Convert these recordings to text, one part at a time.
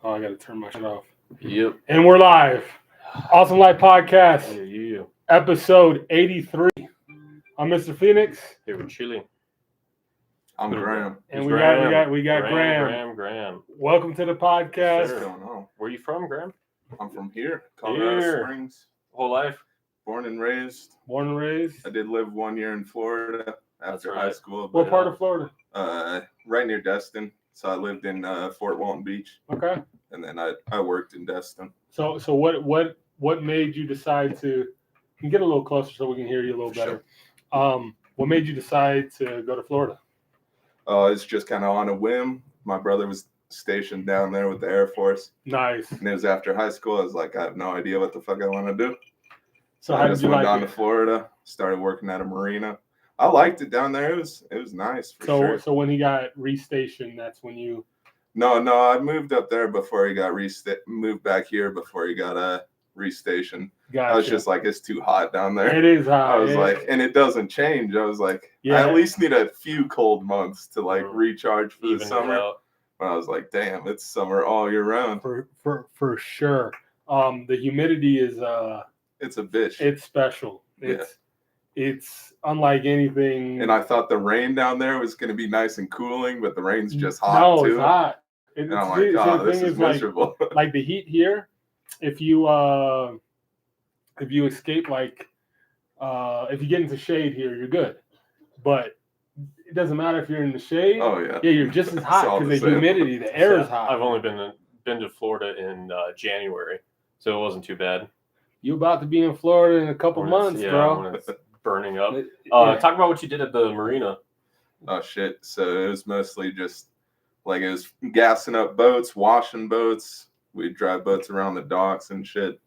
Oh, I got to turn my shit off. Yep. And we're live. Awesome Life Podcast, Yeah. episode 83. I'm Mr. Phoenix. Hey, we're chilling. I'm Graham. And we got Graham. Graham. Welcome to the podcast. What's going on? Where you from, Graham? I'm from here, Colorado Springs. Whole life? Born and raised. Born and raised. I did live 1 year in Florida after high school. What part of Florida? Right near Destin. So I lived in Vol.1 Beach. Okay. And then I worked in Destin. So what made you decide to? You can get a little closer so we can hear you a little better. Sure. What made you decide to go to Florida? It's just kind of on a whim. My brother was stationed down there with the Air Force. Nice. And it was after high school. I was like, I have no idea what the fuck I want to do. So I just went down to Florida, started working at a marina. I liked it down there. It was nice for sure. So when he got restationed, that's when you... No, I moved up there before he got moved back here before he got restationed. Gotcha. I was just like, it's too hot down there. It is hot. I was like, and it doesn't change. I was like, I at least need a few cold months to like recharge for the summer. But I was like, damn, it's summer all year round. For sure. The humidity is it's a bitch. It's special. It's unlike anything. And I thought the rain down there was going to be nice and cooling, but the rain's just hot too. It's hot. And I'm like, oh, this is miserable. Like the heat here, if you escape, like if you get into shade here, you're good. But it doesn't matter if you're in the shade. Oh yeah. Yeah, you're just as hot because the humidity, the air is hot. I've only been to Florida in January, so it wasn't too bad. You about to be in Florida in a couple months, bro. When it's burning up. Talk about what you did at the marina. Oh shit! So it was mostly just like it was gassing up boats, washing boats. We'd drive boats around the docks and shit.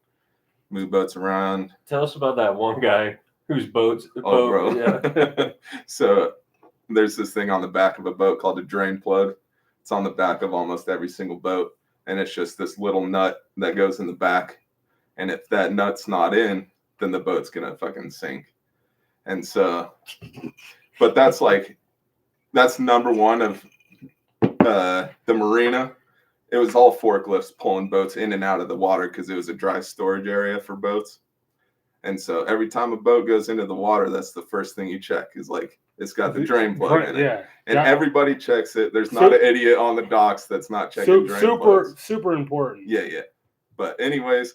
Move boats around. Tell us about that one guy whose bro. Yeah. So there's this thing on the back of a boat called a drain plug. It's on the back of almost every single boat, and it's just this little nut that goes in the back. And if that nut's not in, then the boat's gonna fucking sink. And so, but that's number one of the marina. It was all forklifts pulling boats in and out of the water because it was a dry storage area for boats. And so every time a boat goes into the water, that's the first thing you check is like, it's got the drain plug in it. Yeah. And everybody checks it. There's not an idiot on the docks that's not checking drain plugs. Super important. Yeah. But anyways,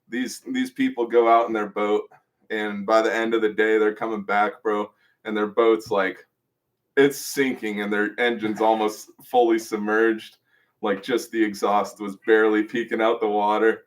these people go out in their boat, and by the end of the day, they're coming back, bro, and their boat's like, it's sinking, and their engine's almost fully submerged. Like just the exhaust was barely peeking out the water.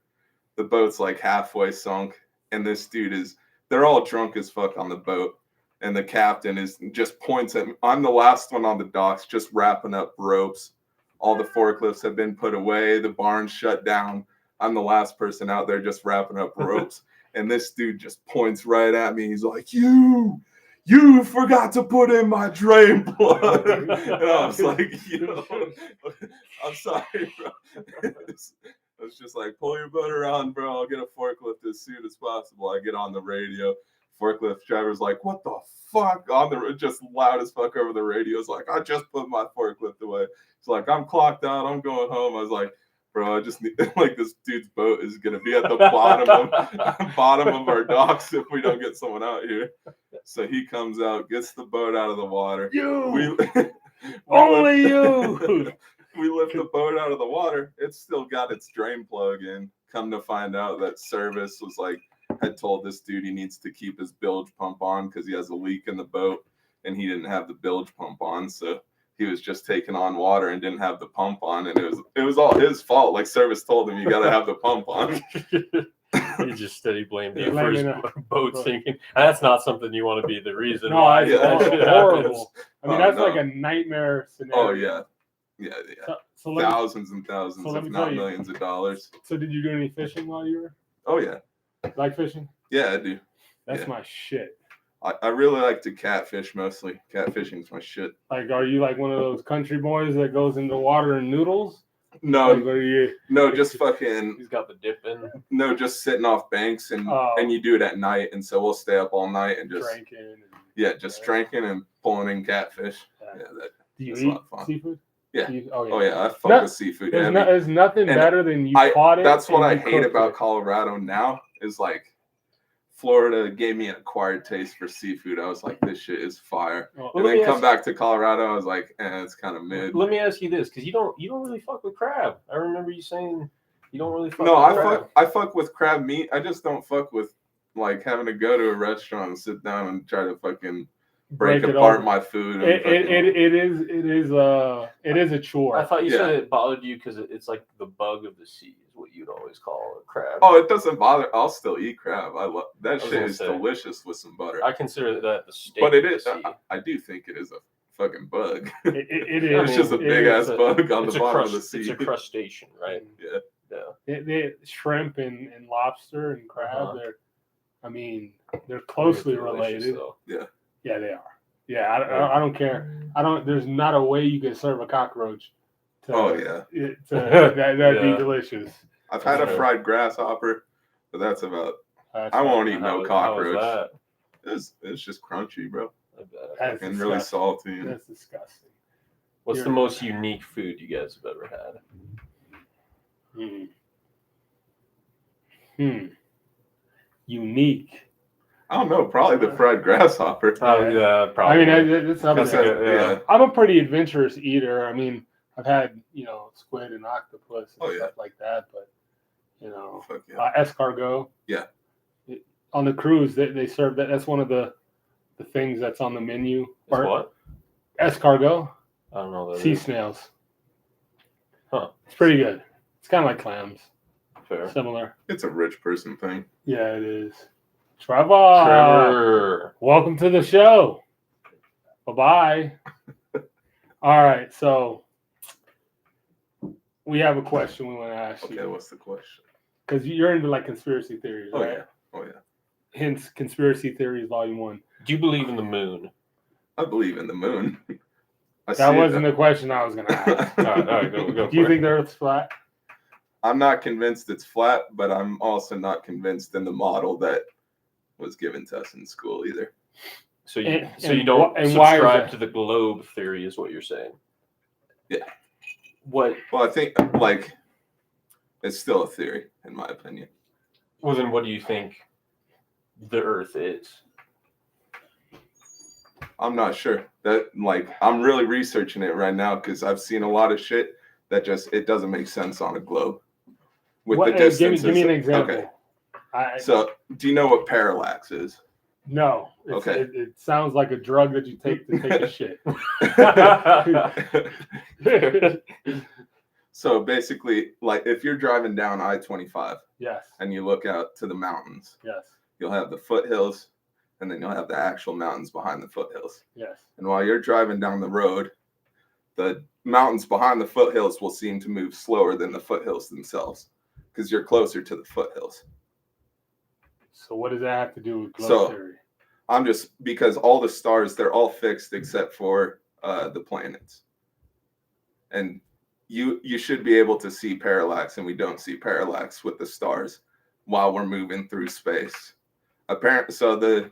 The boat's like halfway sunk, and this dude they're all drunk as fuck on the boat, and the captain just points at me. I'm the last one on the docks, just wrapping up ropes. All the forklifts have been put away. The barn's shut down. I'm the last person out there just wrapping up ropes. And this dude just points right at me. He's like, you forgot to put in my drain plug. And I was like, I'm sorry, bro. I was just like, pull your boat around, bro. I'll get a forklift as soon as possible. I get on the radio. Forklift driver's like, what the fuck? Just loud as fuck over the radio. It's like, I just put my forklift away. It's like, I'm clocked out. I'm going home. I was like, bro, I just need, like, this dude's boat is going to be at the bottom of our docks if we don't get someone out here. So he comes out, gets the boat out of the water. Only you! We lift the boat out of the water. It's still got its drain plug in. Come to find out that service was like, had told this dude he needs to keep his bilge pump on because he has a leak in the boat, and he didn't have the bilge pump on. So he was just taking on water and didn't have the pump on, and it was all his fault. Like service told him, you got to have the pump on. He just said he blamed you for his boat sinking. That's not something you want to be the reason why that shit horrible. I mean, that's like a nightmare scenario. Oh yeah. So thousands and thousands, if not millions of dollars. So did you do any fishing while you were? Oh yeah. Like fishing? Yeah, I do. That's my shit. I really like to catfish mostly. Catfishing's my shit. Like, are you like one of those country boys that goes into water and noodles? No, no, just fucking. He's got the dip in. No, just sitting off banks and you do it at night, and so we'll stay up all night and just drinking. Just drinking and pulling in catfish. Do you eat seafood? Yeah. Oh Oh yeah, I fuck with seafood. There's nothing And better than you caught it. That's what and I you hate cooked about it. Colorado now is like Florida gave me an acquired taste for seafood. I was like, this shit is fire. Well, And then come back to Colorado, I was like, it's kind of mid. Let me ask you this, because you don't really fuck with crab. I remember you saying you don't really fuck No, with crab. I fuck with crab meat. I just don't fuck with like having to go to a restaurant and sit down and try to fucking break apart my food. And it is a chore. I thought you said it bothered you because it's like the bug of the sea is what you'd always call a crab. Oh, it doesn't bother. I'll still eat crab. I love that shit. Is delicious with some butter. I consider that the steak. But it is. I do think it is a fucking bug. It is. It's just a big ass bug on the bottom of the sea. It's a crustacean, right? Yeah. They shrimp and lobster and crab. They're closely related. Yeah. Yeah, they are. Yeah, I don't care. There's not a way you can serve a cockroach. That'd be delicious. I've had a fried grasshopper, but that's about. I won't eat no cockroach. It's just crunchy, bro. And really salty. That's disgusting. What's the most unique food you guys have ever had? Unique. I don't know. Probably the fried grasshopper. Probably. It's something. I'm a pretty adventurous eater. I've had squid and octopus and stuff like that, but escargot. Yeah. On the cruise, they serve that. That's one of the things that's on the menu. What? Escargot. I don't know. Sea snails. Huh. It's pretty good. It's kind of like clams. Fair. Similar. It's a rich person thing. Yeah, it is. Trevor, welcome to the show. Bye-bye. All right, so we have a question we want to ask you. Okay, what's the question? Because you're into like conspiracy theories, right? Oh yeah. Hence, Conspiracy Theories Volume 1. Do you believe in the moon? I believe in the moon. That wasn't the question I was going to ask. All right, go. Do you think the Earth's flat? I'm not convinced it's flat, but I'm also not convinced in the model that was given to us in school either. So you don't subscribe to the globe theory, is what you're saying? Yeah. What? Well, I think it's still a theory, in my opinion. Well, then what do you think the Earth is? I'm not sure. I'm really researching it right now because I've seen a lot of shit that it doesn't make sense on a globe. With the distances. Give me an example. Okay. So, do you know what parallax is? No. Okay. It sounds like a drug that you take to take a shit. So basically, like if you're driving down I-25, yes, and you look out to the mountains, yes, you'll have the foothills, and then you'll have the actual mountains behind the foothills. yes. And while you're driving down the road, the mountains behind the foothills will seem to move slower than the foothills themselves because you're closer to the foothills. So what does that have to do with globe theory? I'm just because all the stars, they're all fixed except for the planets. And you should be able to see parallax, and we don't see parallax with the stars while we're moving through space. Apparently,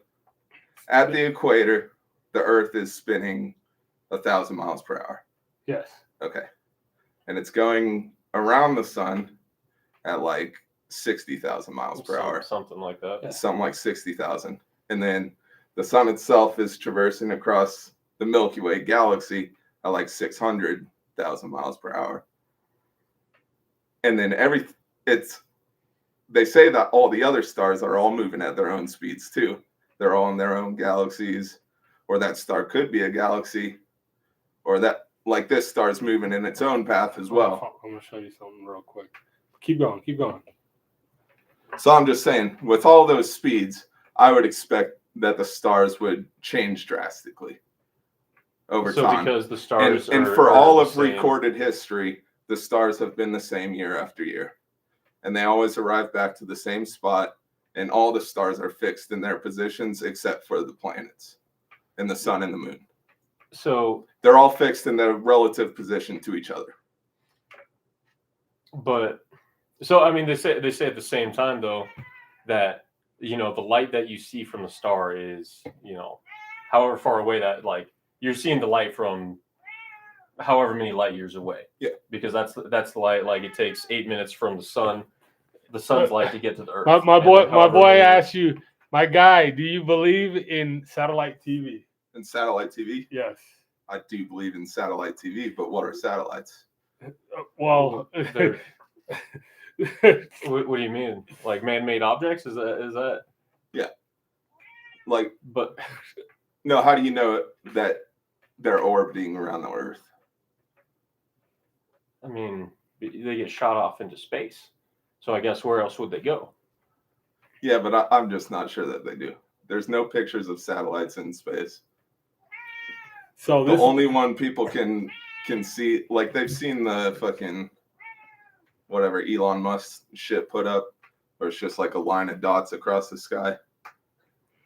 at the equator, the Earth is spinning 1,000 miles per hour. Yes. Okay. And it's going around the sun at like 60,000 miles per hour. Something like that. Yeah. Something like 60,000. And then the sun itself is traversing across the Milky Way galaxy at like 600,000 miles per hour. And then they say that all the other stars are all moving at their own speeds too. They're all in their own galaxies, or that star could be a galaxy, or that like this star is moving in its own path as well. I'm going to show you something real quick. Keep going. So I'm just saying, with all those speeds, I would expect that the stars would change drastically over time. Because the stars and for all of recorded history, the stars have been the same year after year. And they always arrive back to the same spot, and all the stars are fixed in their positions except for the planets and the sun and the moon. So they're all fixed in their relative position to each other. But so I mean, they say at the same time though that the light that you see from the star is however far away that, like, you're seeing the light from however many light years away. Yeah. Because that's the light. Like it takes 8 minutes from the sun's light to get to the Earth. My boy asked you, my guy, do you believe in satellite TV? In satellite TV? Yes. I do believe in satellite TV, but what are satellites? Well, what do you mean? Like man-made objects? Is that? Yeah. Like, but no. How do you know that they're orbiting around the Earth? I mean, they get shot off into space. So I guess where else would they go? Yeah, but I'm just not sure that they do. There's no pictures of satellites in space. So the only one people can see, like they've seen the fucking whatever Elon Musk shit put up, where it's just like a line of dots across the sky.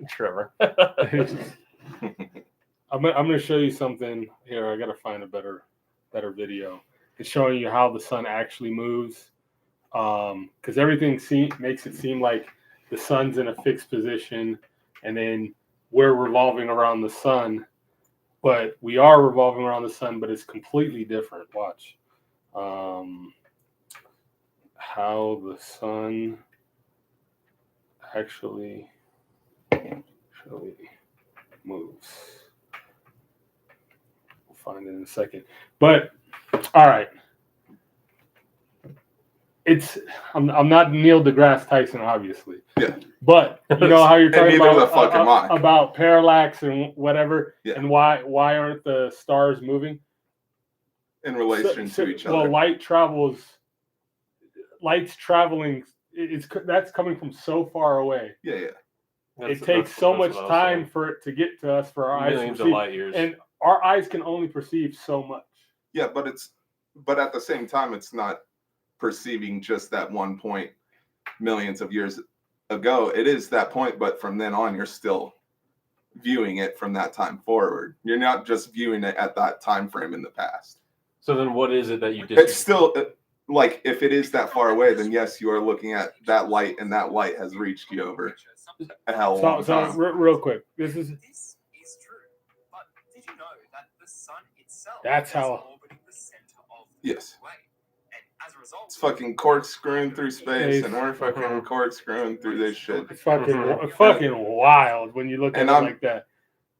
Trevor. I'm gonna show you something here. I gotta find a better video. It's showing you how the sun actually moves, because everything makes it seem like the sun's in a fixed position, and then we're revolving around the sun. But we are revolving around the sun, but it's completely different. Watch. How the sun actually moves. We'll find it in a second. But all right. I'm not Neil deGrasse Tyson, obviously. Yeah. But you know how you're talking about parallax and whatever, yeah. And why aren't the stars moving in relation to each other? Well, light's traveling. That's coming from so far away. Yeah. It takes so much time for it to get to us for our eyes to perceive, of light years, and our eyes can only perceive so much. Yeah, but at the same time, it's not perceiving just that one point millions of years ago. It is that point, but from then on, you're still viewing it from that time forward. You're not just viewing it at that time frame in the past. So then what is it that you did? It's still like, if it is that far away, then yes, you are looking at that light, and that light has reached you over a hell of a long time. Real quick, this is true, but did you know that the sun itself that's how orbiting the center of yes. And as a result, it's fucking corkscrewing through space, and we're fucking corkscrewing through this shit. It's fucking wild when you look at it like that.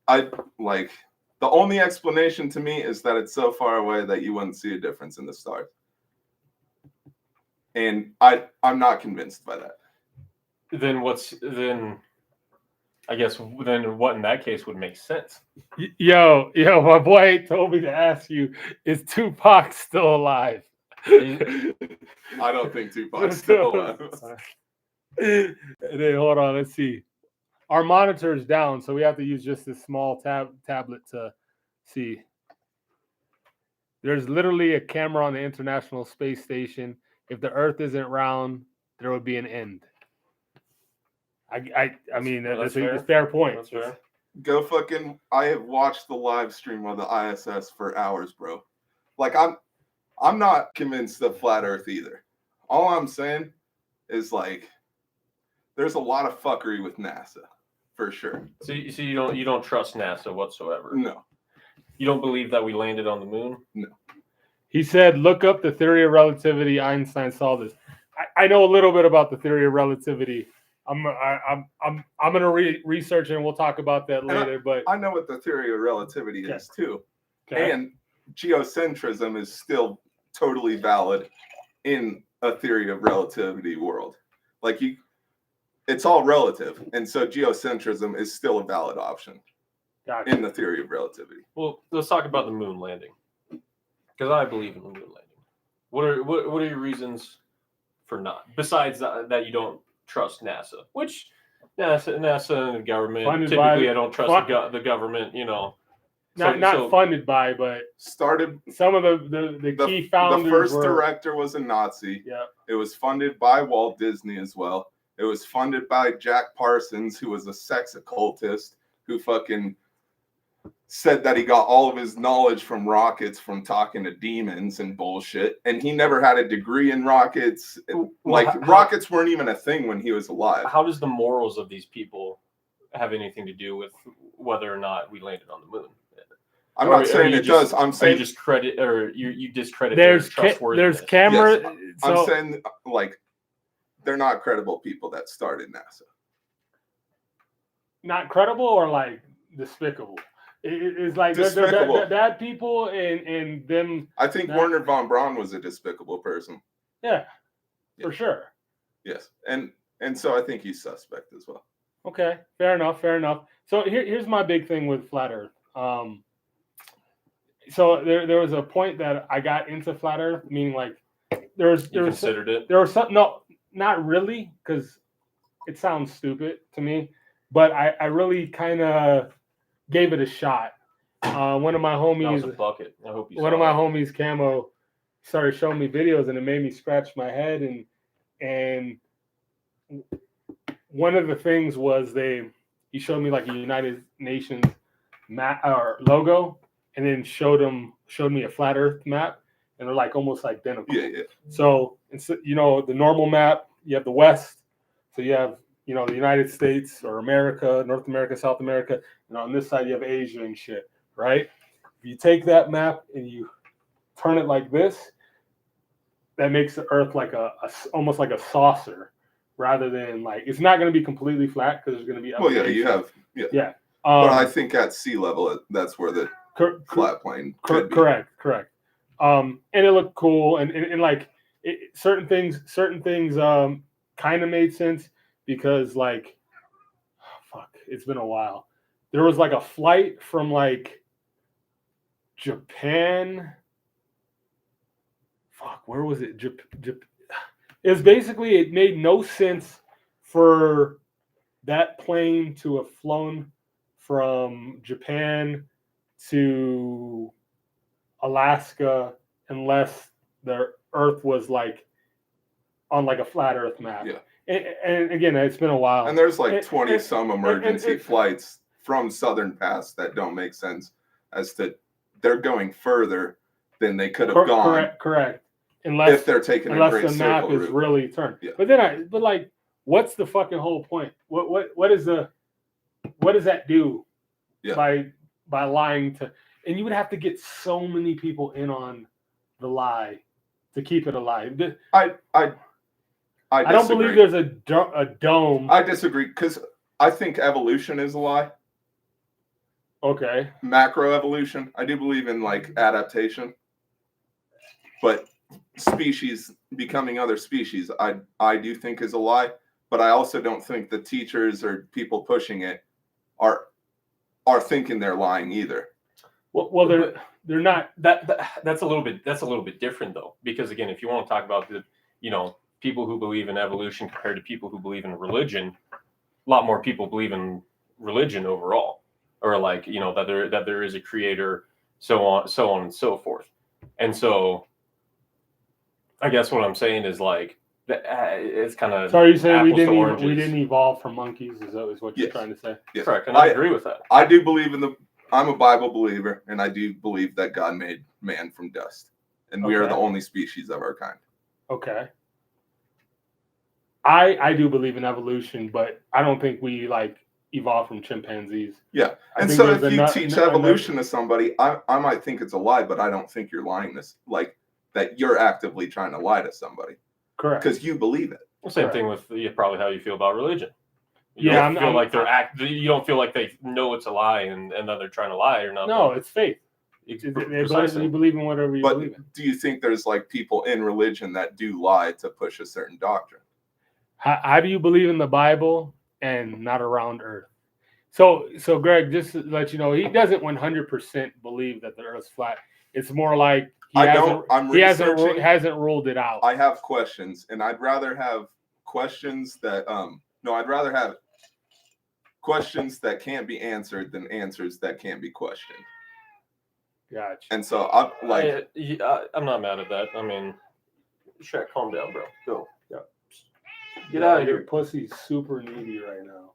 The only explanation to me is that it's so far away that you wouldn't see a difference in the stars. And I'm not convinced by that. Then I guess what in that case would make sense? Yo, my boy told me to ask you, is Tupac still alive? I don't think Tupac's still alive. Then, hold on, let's see. Our monitor is down, so we have to use just this small tablet to see. There's literally a camera on the International Space Station. If the Earth isn't round, there would be an end. I mean, that's a fair point. That's fair. Go fucking! I have watched the live stream of the ISS for hours, bro. Like, I'm not convinced of flat Earth either. All I'm saying is, like, there's a lot of fuckery with NASA, for sure. So you don't trust NASA whatsoever? No. You don't believe that we landed on the moon? No. He said, look up the theory of relativity. Einstein saw this. I know a little bit about the theory of relativity. I'm gonna research it, and we'll talk about that later. But I know what the theory of relativity is too, okay. And geocentrism is still totally valid in a theory of relativity world. Like, it's all relative, and so geocentrism is still a valid option in the theory of relativity. Well, let's talk about the moon landing, because I believe in the moon landing. What are your reasons for not? Besides that you don't trust NASA, which NASA and the government typically I don't trust the government. You know, not funded by, but started some of the key founders. The first director was a Nazi. Yeah. It was funded by Walt Disney as well. It was funded by Jack Parsons, who was a sex occultist who fucking said that he got all of his knowledge from rockets from talking to demons and bullshit. And he never had a degree in rockets. Rockets weren't even a thing when he was alive. How does the morals of these people have anything to do with whether or not we landed on the moon? I'm Or not saying you it just- does. I'm Or you saying just credit, or you discredit their there's trustworthiness. camera. Yes, So I'm saying like they're not credible people that started NASA. not credible or like despicable. It's like they're Despicable. bad people and them. I think That- Werner von Braun was a despicable person. Yeah, Yeah. for sure. Yes, and so I think he's suspect as well. Okay, fair enough. Fair enough. So here's my big thing with flat Earth. So there was a point that I got into flat Earth, meaning like there was Considered it. there was some, no, not really, because it sounds stupid to me, but I really kind of gave it a shot. One of my That was homies, a bucket. I hope you one saw of my that. homies, Camo, started showing me videos, and it made me scratch my head. And one of the things was he showed me like a United Nations map or logo, and then showed me a flat Earth map, and they're like almost identical. Yeah. So it's the normal map. You have the West, so you have the United States or America, North America, South America, and on this side you have Asia and shit, right? If you take that map and you turn it like this, that makes the Earth like almost like a saucer, rather than like it's not going to be completely flat because there's going to be Well, yeah, elevation. you have Yeah. but I think at sea level, that's where the flat plane could be. Correct. And it looked cool, and like certain things kind of made sense because like, fuck, it's been a while. There was like a flight from like Japan. Fuck, where was it? It was basically, it made no sense for that plane to have flown from Japan to Alaska unless the Earth was like on like a flat Earth map. Yeah. And again, it's been a while. And there's like And- 20 and- some emergency and- flights from Southern Pass that don't make sense as to they're going further than they could have gone Correct. if Unless they're taking a unless great the map circle is route. really turned. Yeah. But like, what's the fucking whole point? What does that do? Yeah. By lying to, and you would have to get so many people in on the lie to keep it alive. I I don't believe there's a dome. I disagree because I think evolution is a lie. Okay. Macroevolution. I do believe in like adaptation, but species becoming other species, I do think is a lie. But I also don't think the teachers or people pushing it are thinking they're lying either. Well, they're not. That's a little bit different though, because again, if you want to talk about the people who believe in evolution compared to people who believe in religion, a lot more people believe in religion overall, or like that there is a creator, so on and so forth. And so I guess what I'm saying is like it's kind of. So are you saying we apples to didn't oranges. evolve from monkeys? Is what you're Yes. trying to say? Yes. Correct, and I agree with that. I do believe I'm a Bible believer, and I do believe that God made man from dust, and we are Okay. the only species of our kind. Okay. I do believe in evolution, but I don't think we like evolved from chimpanzees. Yeah, I and think so there's if you enough- teach enough- evolution to somebody, I might think it's a lie, but I don't think you're lying this like that. You're actively trying to lie to somebody Correct. because you believe it. Well, same Correct. thing with probably how you feel about religion. You Yeah, don't feel like you don't feel like they know it's a lie and then they're trying to lie or not. No, it's faith. Precisely. You believe in whatever you But believe in. do you think there's like people in religion that do lie to push a certain doctrine? How do you believe in the Bible and not around Earth? So Greg, just to let you know, he doesn't 100% believe that the Earth's flat. It's more like he hasn't ruled it out. I have questions, and I'd rather have questions that I'd rather have questions that can't be answered than answers that can't be questioned. Gotcha. And so I'm like, I'm not mad at that. I mean, Shaq, calm down, bro. Go. Yeah. Get out of Your here. pussy's super needy right now.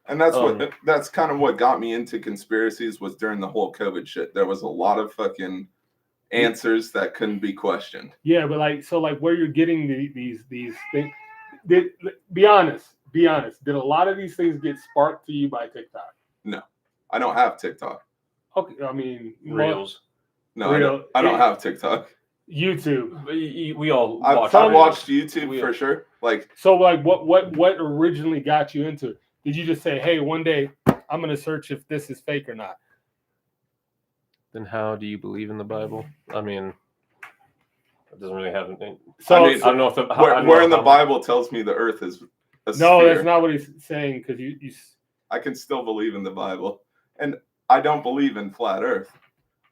and that's kind of what got me into conspiracies was during the whole COVID shit. There was a lot of fucking answers that couldn't be questioned. Yeah, but like where you're getting these things. Be honest. Did a lot of these things get sparked to you by TikTok? I don't have TikTok. Okay, I mean, Reels. No, I Real- don't have TikTok. YouTube. We all I've watch. watched reels. YouTube We- for sure. Like, So, like, what originally got you into it? Did you just say, "Hey, one day I'm gonna search if this is fake or not"? Then how do you believe in the Bible? I mean, it doesn't really have anything. So, I mean, I don't know if the where in the Bible tells me the Earth is a no, sphere. that's not what he's saying. Because you I can still believe in the Bible, and I don't believe in flat Earth.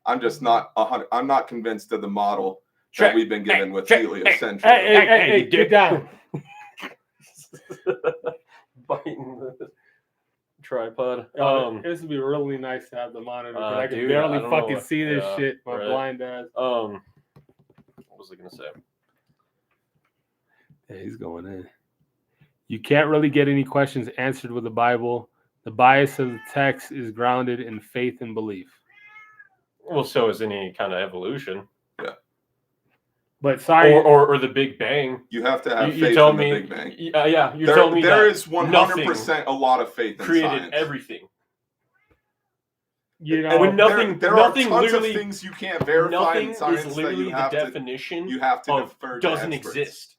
I'm just not I'm not convinced of the model that we've been given with heliocentric. hey, get down. biting the tripod. This would be really nice to have the monitor, but I can dude, barely I don't know fucking what- see this yeah, shit. My right. blind ass. What was I gonna say? Yeah, he's going in. You can't really get any questions answered with the Bible. The bias of the text is grounded in faith and belief. Well, so is any kind of evolution, But science, or the Big Bang. You have to have You faith tell in the me, Big Bang. yeah, you're telling me there that is 100% a lot of faith in created science. everything. you know, And when nothing, there nothing are tons literally, of things you can't verify nothing in science is that literally you have the to definition defer to doesn't experts. exist.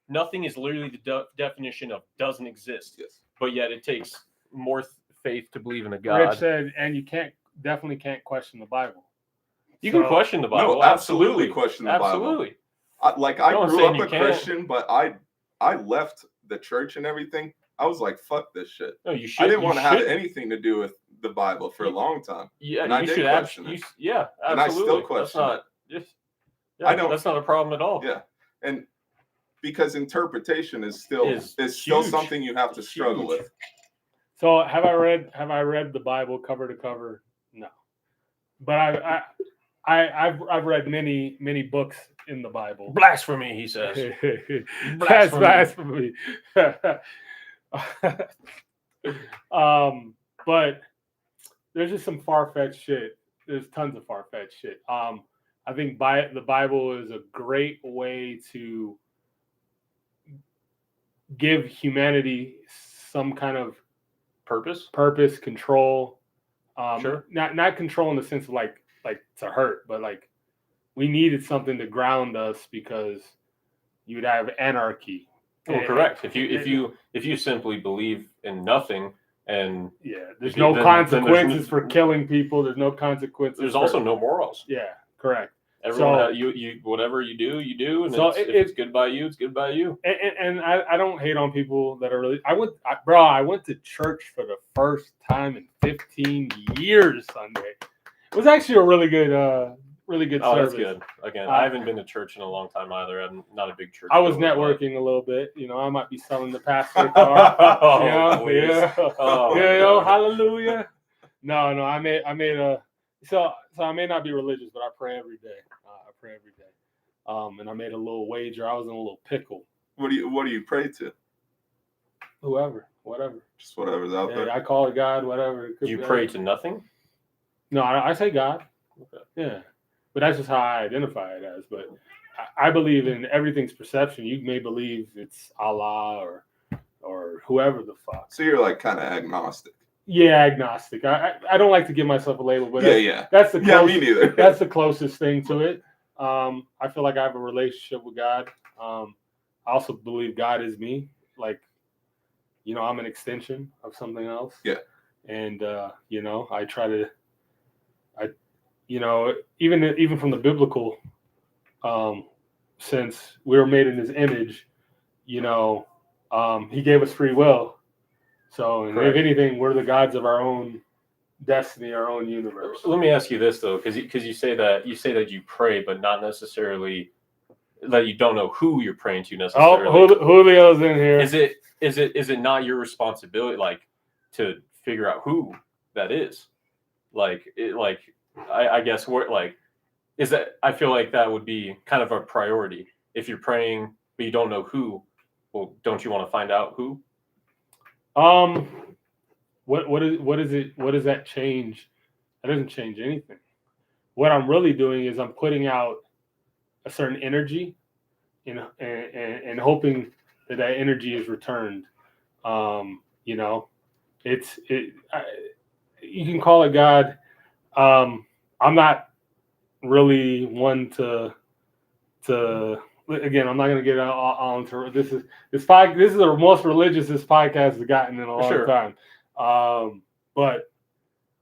Nothing is literally the definition of doesn't exist. Yes. But yet it takes more faith to believe in a Rich God. said, and you definitely can't question the Bible. You So- can question the Bible. No, absolutely question the Bible. Absolutely. I No one's grew saying up you a can't. Christian, but I left the church and everything. I was like, fuck this shit. No, you should. I didn't you want to have should- anything to do with the Bible for a long time. Yeah, and I you did should question absolutely. it. Yeah, And I still absolutely. question That's not. Just, I don't- That's not a problem at all. Yeah. And because interpretation is still Is still huge. something you have to struggle Huge. with. So have I read the Bible cover to cover? No, but I've read many books in the Bible. Blasphemy, he says. That's blasphemy. But there's just some far-fetched shit. There's tons of far-fetched shit. I think the Bible is a great way to give humanity some kind of purpose, control. Sure. Not control in the sense of like to hurt, but like we needed something to ground us because you'd have anarchy. Well, correct. If you simply believe in nothing, and there's no consequences for killing people. There's no consequences. There's also no morals. Yeah, correct. Everyone, you whatever you do, and So if it's good by you, it's good by you. And I don't hate on people that are really. I went to church for the first time in 15 years Sunday. It was actually a really good Oh, service. that's good. Again, I haven't been to church in a long time either. I'm not a big church. I was goer, but- networking a little bit. You know, I might be selling the pastor a car. Oh, please. Oh, yo, God. hallelujah. No, I made a. So I may not be religious, but I pray every day. I pray every day. And I made a little wager. I was in a little pickle. What do you pray to? Whoever, whatever. Just whatever's out there. I call it God, whatever. It could You be pray anything. to nothing? No, I say God. Okay. Yeah, but that's just how I identify it as. But I believe in everything's perception. You may believe it's Allah or whoever the fuck. So you're like kind of agnostic. Yeah, agnostic. I don't like to give myself a label, but Yeah. that's the Yeah, closest, me neither. that's the closest thing to it. I feel like I have a relationship with God. I also believe God is me. Like, you know, I'm an extension of something else. Yeah. And you know, I try to, even from the biblical sense, we were made in His image. You know, He gave us free will. So, and if anything, we're the gods of our own destiny, our own universe. Let me ask you this though, because you say that you pray, but not necessarily that you don't know who you're praying to necessarily. Oh, Julio's in here. Is it not your responsibility, like, to figure out who that is? I guess is that, I feel like that would be kind of a priority. If you're praying but you don't know who, well, don't you want to find out who? What does that change? That doesn't change anything. What I'm really doing is I'm putting out a certain energy, and hoping that energy is returned. You know, you can call it God. I'm not really one to again. I'm not going to get all into this. This is the most religious this podcast has gotten in a long Sure. time. But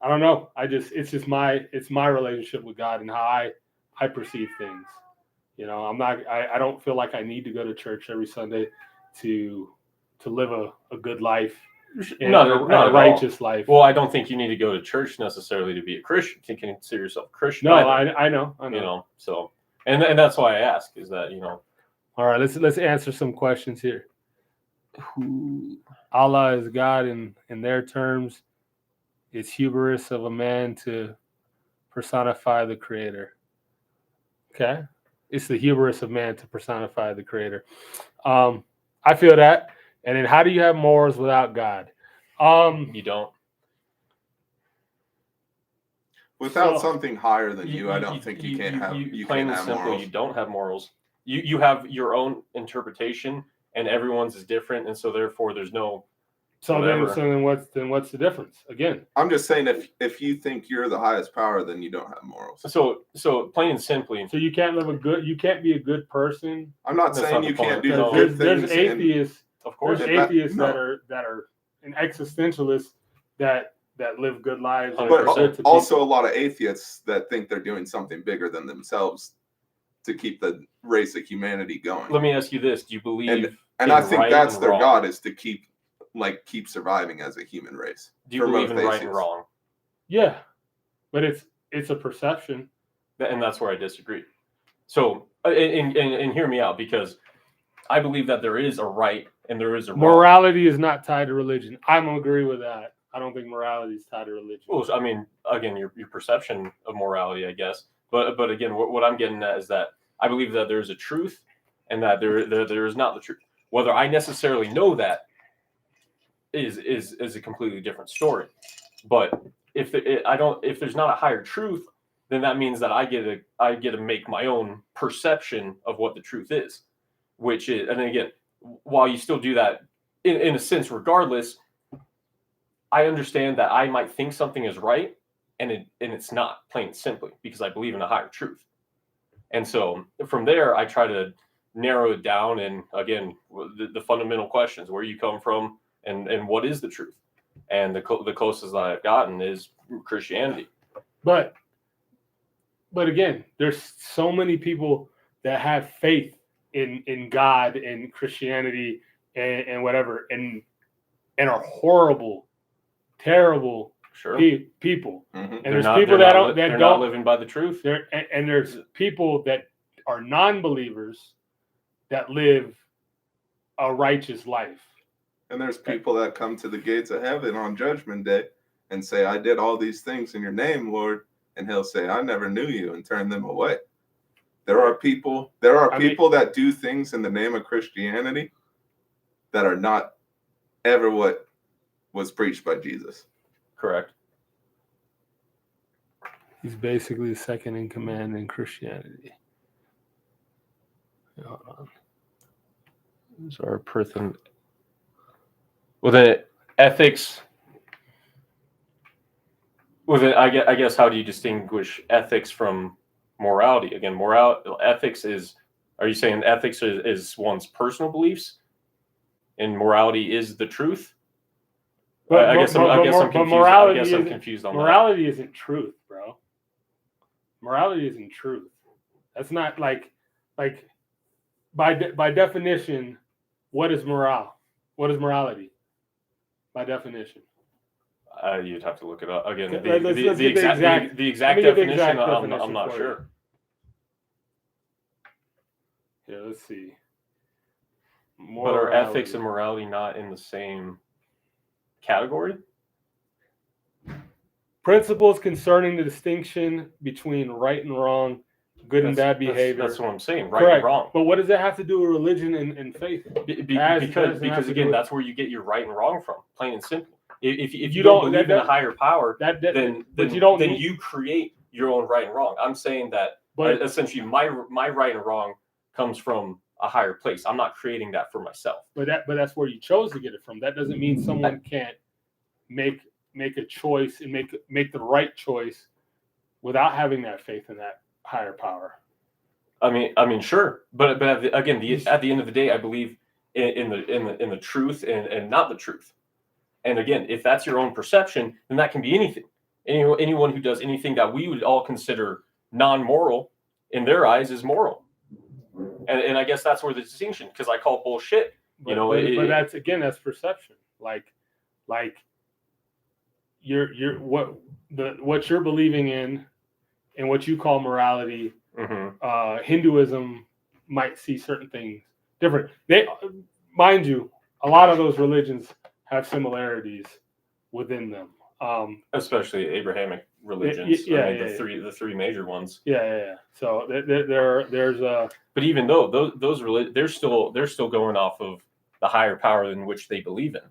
I don't know. It's my relationship with God and how I perceive things. I don't feel like I need to go to church every Sunday to live a good life, and Not a at all. righteous life. Well, I don't think you need to go to church necessarily to be a Christian. You can consider yourself a Christian. No, either, I know. So and that's why I ask is that All right, let's answer some questions here. Who Allah is God in their terms. It's hubris of a man to personify the Creator. Okay, it's the hubris of man to personify the Creator. I feel that. And then, how do you have morals without God? you don't. Without So- something higher than you, I don't think you can't have plain and have simple. morals. You don't have morals. You have your own interpretation, and everyone's is different, and so therefore there's no. So Whatever. then what's the difference? Again, I'm just saying if you think you're the highest power, then you don't have morals. So plain and simply, so you can't be a good person. I'm not That's saying not you the point. can't do No. good There's things. atheists. of course, There's And that- atheists no. that are and existentialists that live good lives. and but are good to also people. a lot of atheists that think they're doing something bigger than themselves to keep the race of humanity going. let me ask you this: do you believe? And in I think right that's and their wrong? God, is to keep surviving as a human race. Do you for believe most in right and atheists. wrong? Yeah, but it's a perception. And that's where I disagree. So, and hear me out, because I believe that there is a right and there is a wrong. Morality is not tied to religion. I don't agree with that. I don't think morality is tied to religion. Well, I mean, again, your perception of morality, I guess. But again, what I'm getting at is that I believe that there is a truth and that there is not the truth. Whether I necessarily know that is a completely different story. But if there's not a higher truth, then that means that I get to make my own perception of what the truth is, which is, and then again, while you still do that in a sense, regardless, I understand that I might think something is right, and it's not, plain and simply, because I believe in a higher truth. And so from there, I try to narrow it down, and again, the fundamental questions: where you come from, and what is the truth. And the closest that I've gotten is Christianity. But again, there's so many people that have faith in God and Christianity and whatever, and are horrible, terrible Sure. people. Mhm. And there's people that they're don't not living by the truth. and there's people that are non-believers that live a righteous life. And there's people that come to the gates of heaven on Judgment Day and say, "I did all these things in your name, Lord," and He'll say, "I never knew you," and turn them away. There are people that do things in the name of Christianity that are not ever what was preached by Jesus. Correct. He's basically second in command in Christianity. Hold on. These are person. Well, the ethics. Well, then I guess how do you distinguish ethics from morality? Again, ethics is. Are you saying ethics is one's personal beliefs, and morality is the truth? I guess I'm confused. morality I guess I'm isn't- confused on Morality isn't truth, bro. Morality isn't truth. That's not like by definition, what is morale? What is morality? By definition. that. You'd have to look it up again. Okay, let's The get the exact exact- the let exact me get the definition. exact I'm definition not for sure. Yeah, let's see. But are ethics and morality not in the same category? Principles concerning the distinction between right and wrong, good and bad behavior. That's what I'm saying. Right Correct. and wrong. But what does that have to do with religion and faith? Because again, that's where you get your right and wrong from. Plain and simple. If you You don't don't- believe that- in a higher power, But then you don't then need- you create your own right and wrong. I'm saying that But essentially my right and wrong comes from a higher place. I'm not creating that for myself. that's where you chose to get it from. That doesn't mean someone can't make a choice and make the right choice without having that faith in that higher power. I mean, sure, but at the end of the day, I believe in the truth and not the truth. And again, if that's your own perception, then that can be anything. Anyone who does anything that we would all consider non-moral in their eyes is moral. And I guess that's where the distinction, because I call bullshit. But that's perception. Like you're what you're believing in and what you call morality. Mm-hmm. Hinduism might see certain things different. Mind you, a lot of those religions have similarities within them. Especially Abrahamic religions. The three major ones. Yeah. So there's a. But even though those they're still going off of the higher power in which they believe in.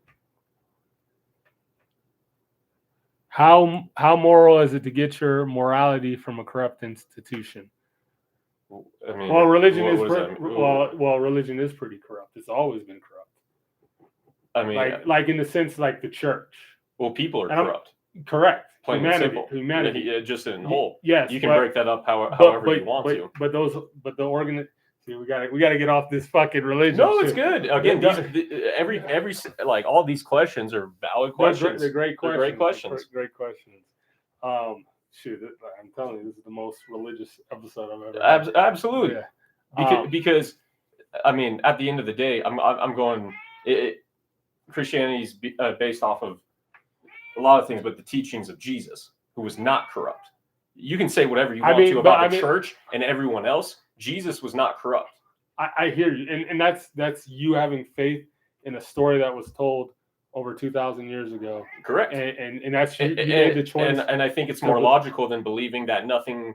How moral is it to get your morality from a corrupt institution? I mean, religion religion is pretty corrupt. It's always been corrupt. I mean, like in the sense like the church. Well, people are corrupt. Correct. Plain Humanity. Yeah, just in whole. Yes. You can break that up however you want to. But the See, we gotta get off this fucking religion. No, it's good. Again, every like all these questions are valid questions. They're great questions. Great questions. Great questions. Shoot, I'm telling you, this is the most religious episode I've ever had. Absolutely. Yeah. Because I mean, at the end of the day, I'm going. Christianity is based off of a lot of things, but the teachings of Jesus, who was not corrupt. You can say whatever you want to about the church and everyone else. Jesus was not corrupt. I hear you, and that's you having faith in a story that was told over 2,000 years ago. Correct. And that's you made the choice. And I think it's more logical than believing that nothing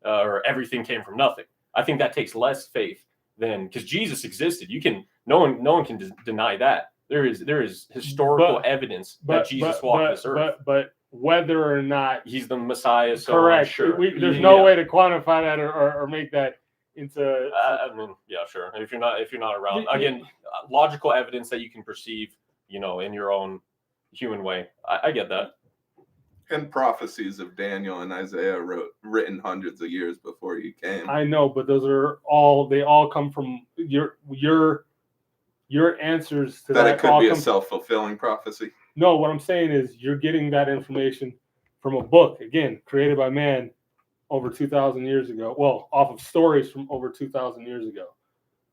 or everything came from nothing. I think that takes less faith than because Jesus existed. No one can deny that. There is historical evidence that Jesus walked this earth. But whether or not he's the Messiah, so correct. Sure. There's no way to quantify that or make that into. I mean, yeah, sure. If you're not around, again, logical evidence that you can perceive, in your own human way. I get that. And prophecies of Daniel and Isaiah written hundreds of years before he came. I know, but those are they all come from your answers to that. It could be a self-fulfilling prophecy. No, what I'm saying is you're getting that information from a book, again, created by man over 2,000 years ago. Well, off of stories from over 2,000 years ago.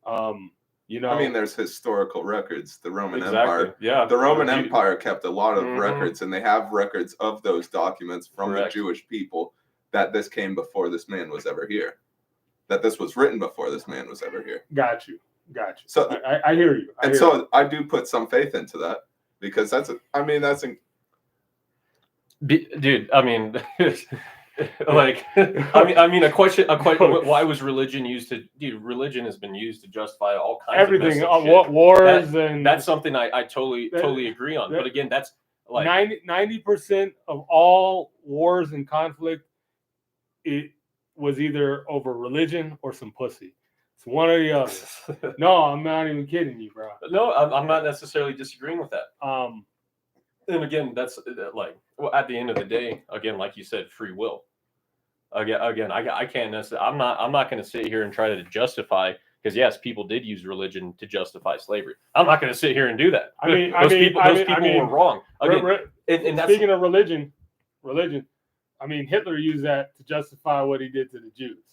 I mean, there's historical records. The Roman Empire. Yeah. The Roman Empire kept a lot of records, and they have records of those documents from the Jewish people that this came before this man was ever here. That this was written before this man was ever here. Got you. So I hear you. I do put some faith into that because dude, I mean, like, I mean, a question. Why was religion used to? Dude, religion has been used to justify all kinds everything. Of wars that's something I totally agree on. But again, that's like 90% of all wars and conflict. It was either over religion or some pussy. It's one or the other. No, I'm not even kidding you, bro. No, I'm not necessarily disagreeing with that. And again, that's like, at the end of the day, again, like you said, free will. Again, I can't necessarily. I'm not going to sit here and try to justify because yes, people did use religion to justify slavery. I'm not going to sit here and do that. Those people were wrong. Again, and speaking of religion. I mean, Hitler used that to justify what he did to the Jews.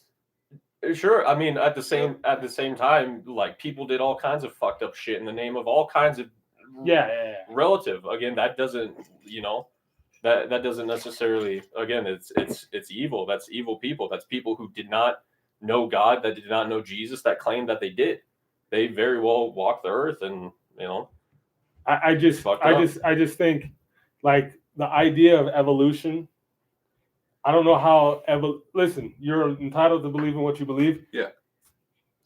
Sure. I mean, at the same time, like people did all kinds of fucked up shit in the name of all kinds of relative. Again, that doesn't, that doesn't necessarily. Again, it's evil. That's evil people. That's people who did not know God, that did not know Jesus, that claimed that they did. They very well walked the earth, and I just think like the idea of evolution. I don't know how listen, you're entitled to believe in what you believe. Yeah.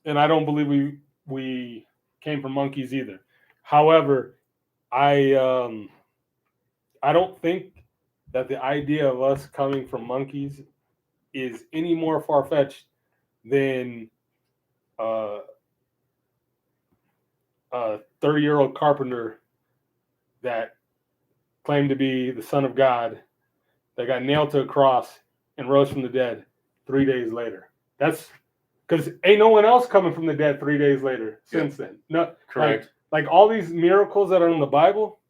And I don't believe we came from monkeys either. However, I don't think that the idea of us coming from monkeys is any more far-fetched than a 30-year-old carpenter that claimed to be the son of God that got nailed to a cross and rose from the dead 3 days later. That's because ain't no one else coming from the dead 3 days later since then. No, Correct. Like all these miracles that are in the Bible,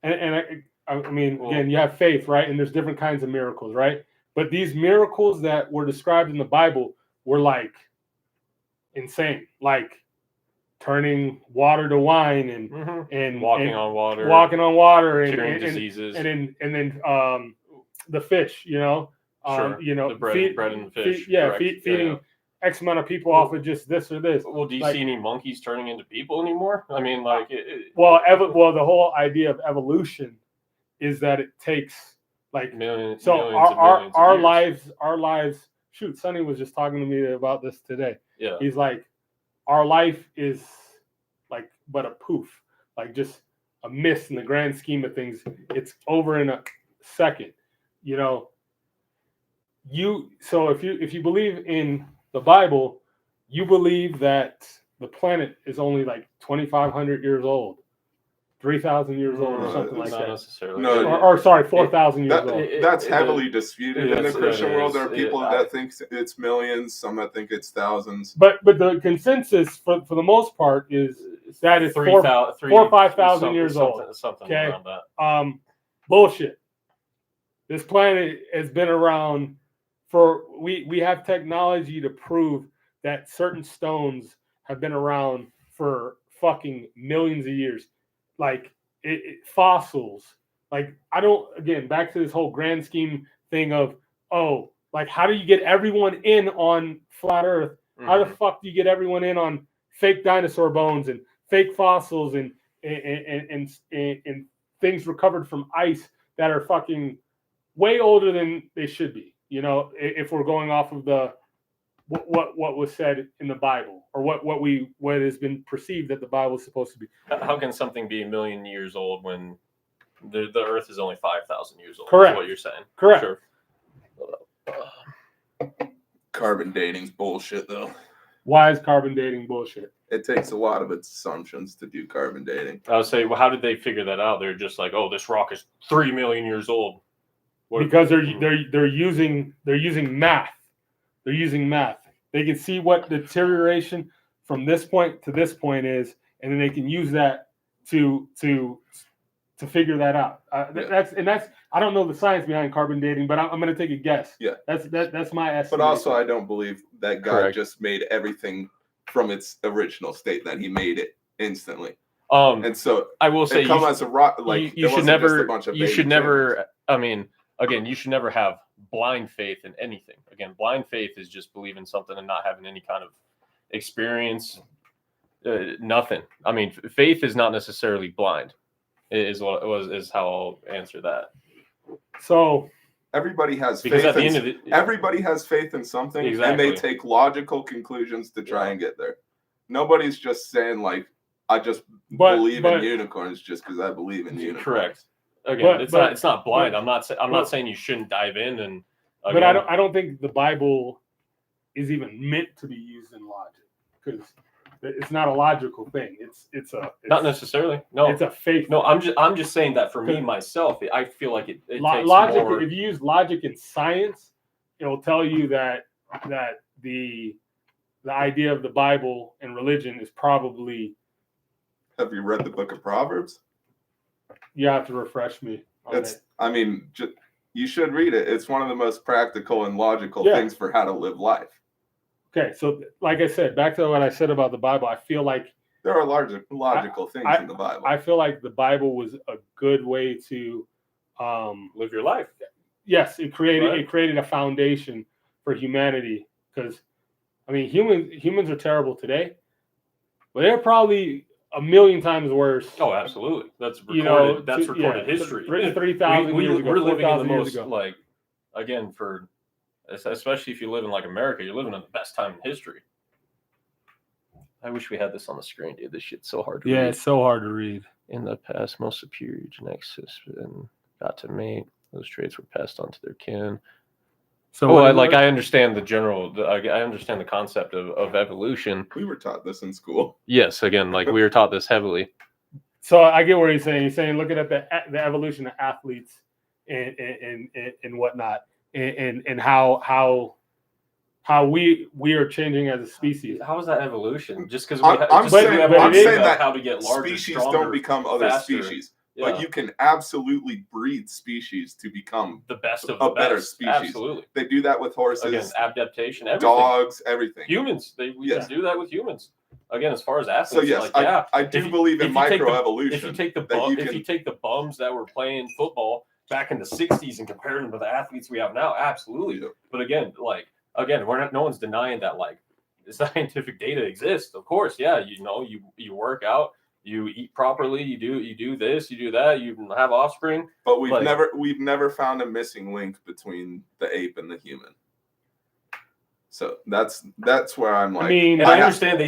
and I mean, Well, again, you have faith, right? And there's different kinds of miracles, right? But these miracles that were described in the Bible were like insane, like turning water to wine and walking on water, and diseases, and then the fish, sure. the bread and fish, feeding X amount of people off of just this or this. Well, do you see any monkeys turning into people anymore? I mean, like, the whole idea of evolution is that it takes like millions. So millions of our years. lives. Shoot, Sonny was just talking to me about this today. Yeah, he's like, our life is like but a poof, like just a mist in the grand scheme of things. It's over in a second, So if you believe in the Bible, you believe that the planet is only like 2,500 years old, 3,000 years old, or something like not that. necessarily. No, or sorry, 4,000 years old. That's heavily disputed in the Christian world. There are is. people that think it's millions, some that think it's thousands. But the consensus for the most part is that it's 4,000 or 5,000 years old. Something Okay? around that. Bullshit. This planet has been around for we have technology to prove that certain stones have been around for fucking millions of years. Like fossils. Like back to this whole grand scheme thing of like how do you get everyone in on flat Earth? How the fuck do you get everyone in on fake dinosaur bones and fake fossils and things recovered from ice that are fucking way older than they should be? If we're going off of the what was said in the Bible, or what has been perceived that the Bible is supposed to be. How can something be 1,000,000 years old when the Earth is only 5,000 years old? Correct. Is what you're saying? Correct. Sure. Carbon dating's bullshit, though. Why is carbon dating bullshit? It takes a lot of assumptions to do carbon dating. I would say, well, how did they figure that out? They're just like, oh, this rock is 3 million years old. Because they're using math. They're using math. They can see what the deterioration from this point to this point is, and then they can use that to figure that out. That's I don't know the science behind carbon dating, but I'm going to take a guess. Yeah, that's my estimate. But also, I don't believe that God Correct. just made everything from its original state; that He made it instantly. And so I will say, as a rock. Like you should never. You should never. I mean, again, you should never have blind faith in anything. Again, blind faith is just believing something and not having any kind of experience. Nothing. I mean, faith is not necessarily blind. Is how I'll answer that. So everybody has because faith at the end of it, everybody has faith in something, exactly. And they take logical conclusions to try and get there. Nobody's just saying like, I just believe in unicorns just because I believe in unicorns. Correct. Again, it's not blind. I'm not saying you shouldn't dive in and. Again, but I don't think the Bible is even meant to be used in logic, because it's not a logical thing. It's not necessarily. No, it's a faith. No, I'm just saying that for me myself, I feel like it takes logic. More... If you use logic in science, it will tell you that the idea of the Bible and religion is probably. Have you read the book of Proverbs? You have to refresh me. I mean, you should read it. It's one of the most practical and logical things for how to live life. Okay, so like I said, back to what I said about the Bible, I feel like there are logical things in the Bible. I feel like the Bible was a good way to live your life. Yes, it created a foundation for humanity, because I mean humans are terrible today, but they're probably a million times worse. Oh, absolutely. That's recorded. That's recorded history. 3,000 years ago. We're living in the most like, again, especially if you live in like America, you're living in the best time in history. I wish we had this on the screen, dude. This shit's so hard to read. Yeah, it's so hard to read. In the past, most superior geneticists got to mate. Those traits were passed on to their kin. So, I understand I understand the concept of evolution. We were taught this in school. Yes, again, like we were taught this heavily. So I get what he's saying. He's saying looking at the evolution of athletes and whatnot. and how we are changing as a species. How is that evolution? Just because I'm saying, but I'm it is, saying though. that how to get larger, species stronger, don't become other faster. species, Yeah. but you can absolutely breed species to become the best of a the better best. species. Absolutely. They do that with horses, Again, adaptation, everything. dogs, everything. Humans, we Yes. can do that with humans. Again, as far as So athletes, yes, like yeah, I do believe in if you take microevolution. if you take the that you if you take the bums that were playing football back in the '60s and compare them to the athletes we have now, absolutely. Yeah. But again, we're not. No one's denying that the scientific data exists. Of course, yeah. You work out, you eat properly, you do this, you do that, you have offspring. But we've never found a missing link between the ape and the human. So that's where I'm like. I mean, And I understand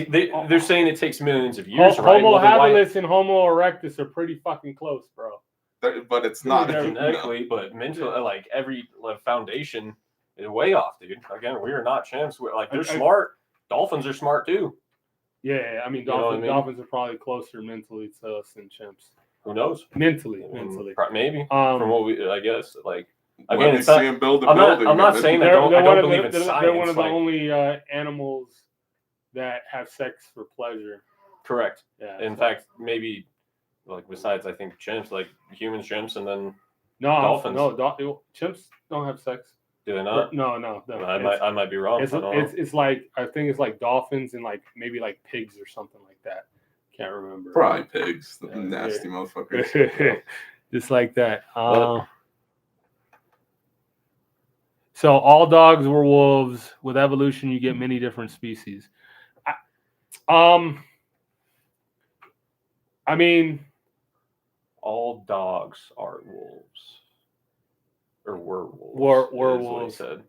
they're saying it takes millions of years, right? Homo Well, then why- habilis and Homo erectus are pretty fucking close, bro. But it's not genetically, but mentally, every foundation is way off, dude. Again, we are not chimps. They're smart. Dolphins are smart too. Yeah, I mean, You know what I mean? dolphins are probably closer mentally to us than chimps. Who knows? Mentally. Maybe. From what I guess, Again, it's not. see him build a I'm building. not saying I don't believe in science. They're one of the only animals that have sex for pleasure. Correct. Yeah. In fact, maybe besides, I think chimps, humans, chimps, and then dolphins. dolphins. Chimps don't have sex. Do they not? No. I might be wrong. It's I think it's like dolphins and maybe pigs or something like that. Can't remember. Probably pigs, the nasty motherfuckers. Just like that. So all dogs were wolves. With evolution, you get many different species. I mean, all dogs are wolves, or were wolves. Were wolves. Said.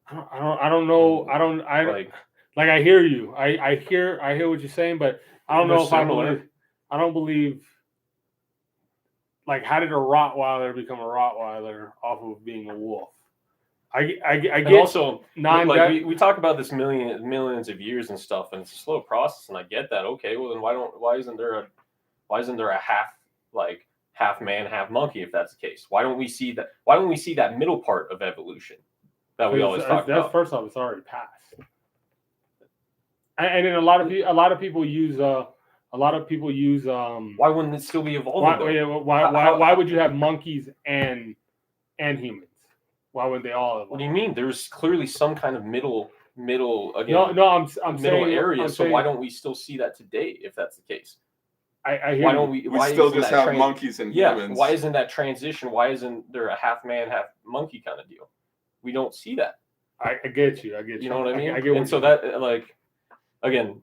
I don't know. I hear you. I hear what you're saying, but I don't know if similar. I don't believe. How did a Rottweiler become a Rottweiler off of being a wolf? I get. And also, we talk about this millions of years and stuff, and it's a slow process, and I get that. Okay, well then why isn't there a half man, half monkey if that's the case? Why don't we see that middle part of evolution that we always talk about? First off, it's already passed, and then a lot of people use. Why wouldn't it still be evolving? Why would you have monkeys and humans? Why would they all evolve? What do you mean? There's clearly some kind of middle again. I'm middle saying, area. So why don't we still see that today? If that's the case, I hear why don't we? We still just have monkeys and humans. Why isn't that transition? Why isn't there a half man, half monkey kind of deal? We don't see that. I get you. You know what I mean? I get. And so that again,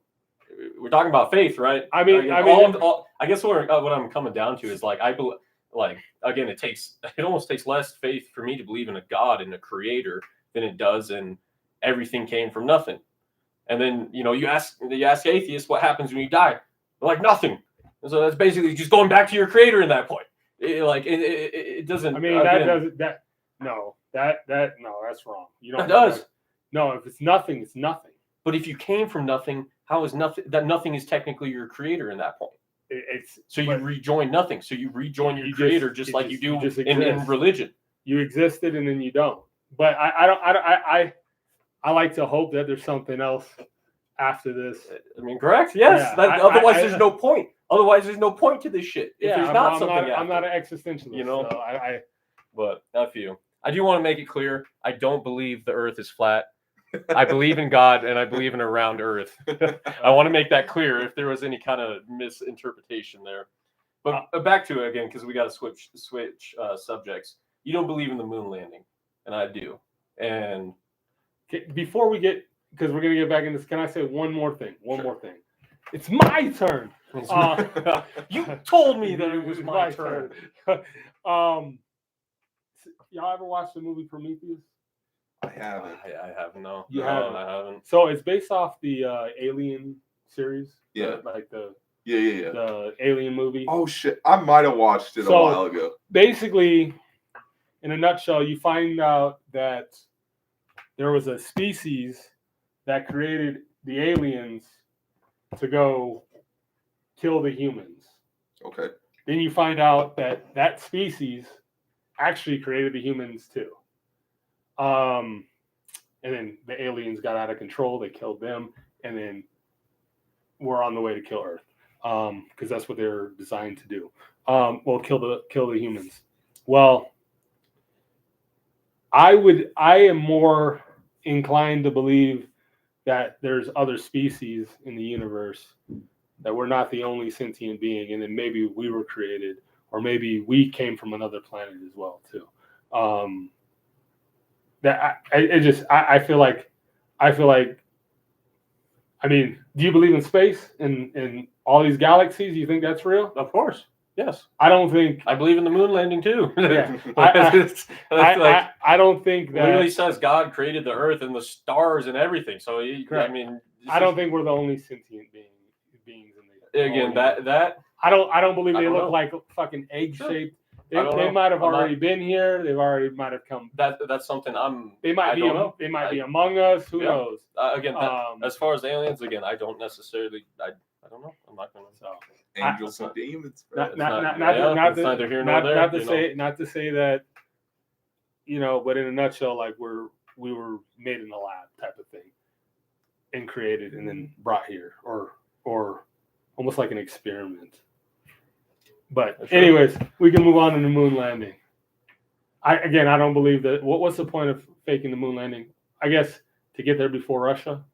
we're talking about faith, right? I mean, I guess what I'm coming down to is I believe. Again, it almost takes less faith for me to believe in a God and a creator than it does in everything came from nothing. And then you ask atheists what happens when you die. They're like nothing. And so that's basically just going back to your creator in that point. It doesn't. I mean, no, that's wrong. That does. No, if it's nothing, it's nothing. But if you came from nothing, how is nothing? That nothing is technically your creator in that point. You rejoin nothing. So you rejoin your creator just like you do in religion. You existed and then you don't. But I like to hope that there's something else after this. I mean, correct? Yes. Yeah, otherwise, there's no point. Otherwise, there's no point to this shit. If there's not something after. I'm not an existentialist. So But F you. I do want to make it clear. I don't believe the Earth is flat. I believe in God and I believe in a round Earth. I want to make that clear if there was any kind of misinterpretation there. But back to it again, because we got to switch subjects. You don't believe in the moon landing, and I do. And before we get, because we're gonna get back in this, can I say one more thing? More thing. It's my turn. You told me that it was my turn. Y'all ever watched the movie Prometheus? I haven't. I haven't. No. You haven't? I haven't. So it's based off the Alien series. Yeah. The Alien movie. Oh shit! I might have watched it a while ago. Basically, in a nutshell, you find out that there was a species that created the aliens to go kill the humans. Okay. Then you find out that species actually created the humans too. And then the aliens got out of control. They killed them, and then we're on the way to kill Earth, because that's what they're designed to do. Well, kill the humans. Well, I am more inclined to believe that there's other species in the universe, that we're not the only sentient being, and then maybe we were created, or maybe we came from another planet as well too. That I feel like, I mean, do you believe in space and all these galaxies? Do you think that's real? Of course, yes. I don't think. I believe in the moon landing too. Yeah, I don't think that. Literally says God created the Earth and the stars and everything. So I mean, I don't think we're the only sentient beings in the. Again, that I don't believe they look know. like fucking egg Sure. shaped. I don't They know. might have I'm already been here. They've already might have come. That's something They might I be. don't know. They might be among us. Who Yeah. knows? Again, as far as aliens, again, I don't necessarily. I don't know. I'm not gonna. So Angels and demons. Bro. It's neither here nor there. Not to say that, but in a nutshell, like we were made in a lab type of thing, and created and then brought here, or almost like an experiment. But Sure. anyways, we can move on to the moon landing. I don't believe that. What's the point of faking the moon landing? I guess to get there before Russia.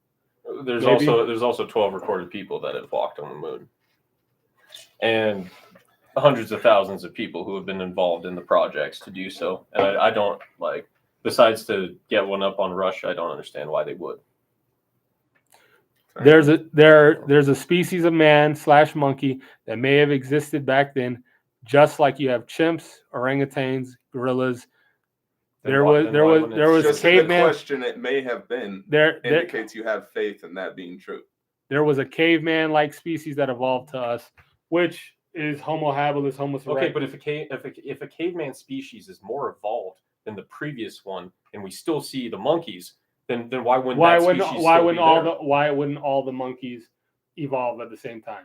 There's Maybe. also 12 recorded people that have walked on the moon, and hundreds of thousands of people who have been involved in the projects to do so. And I don't like. Besides to get one up on Russia, I don't understand why they would. There's a species of man / monkey that may have existed back then, just like you have chimps, orangutans, gorillas. There was Just caveman. the question it may have been indicates you have faith in that being true. There was a caveman-like species that evolved to us, which is Homo habilis, Homo erectus. Okay, but if a caveman species is more evolved than the previous one, and we still see the monkeys, then why wouldn't why wouldn't all the monkeys evolve at the same time?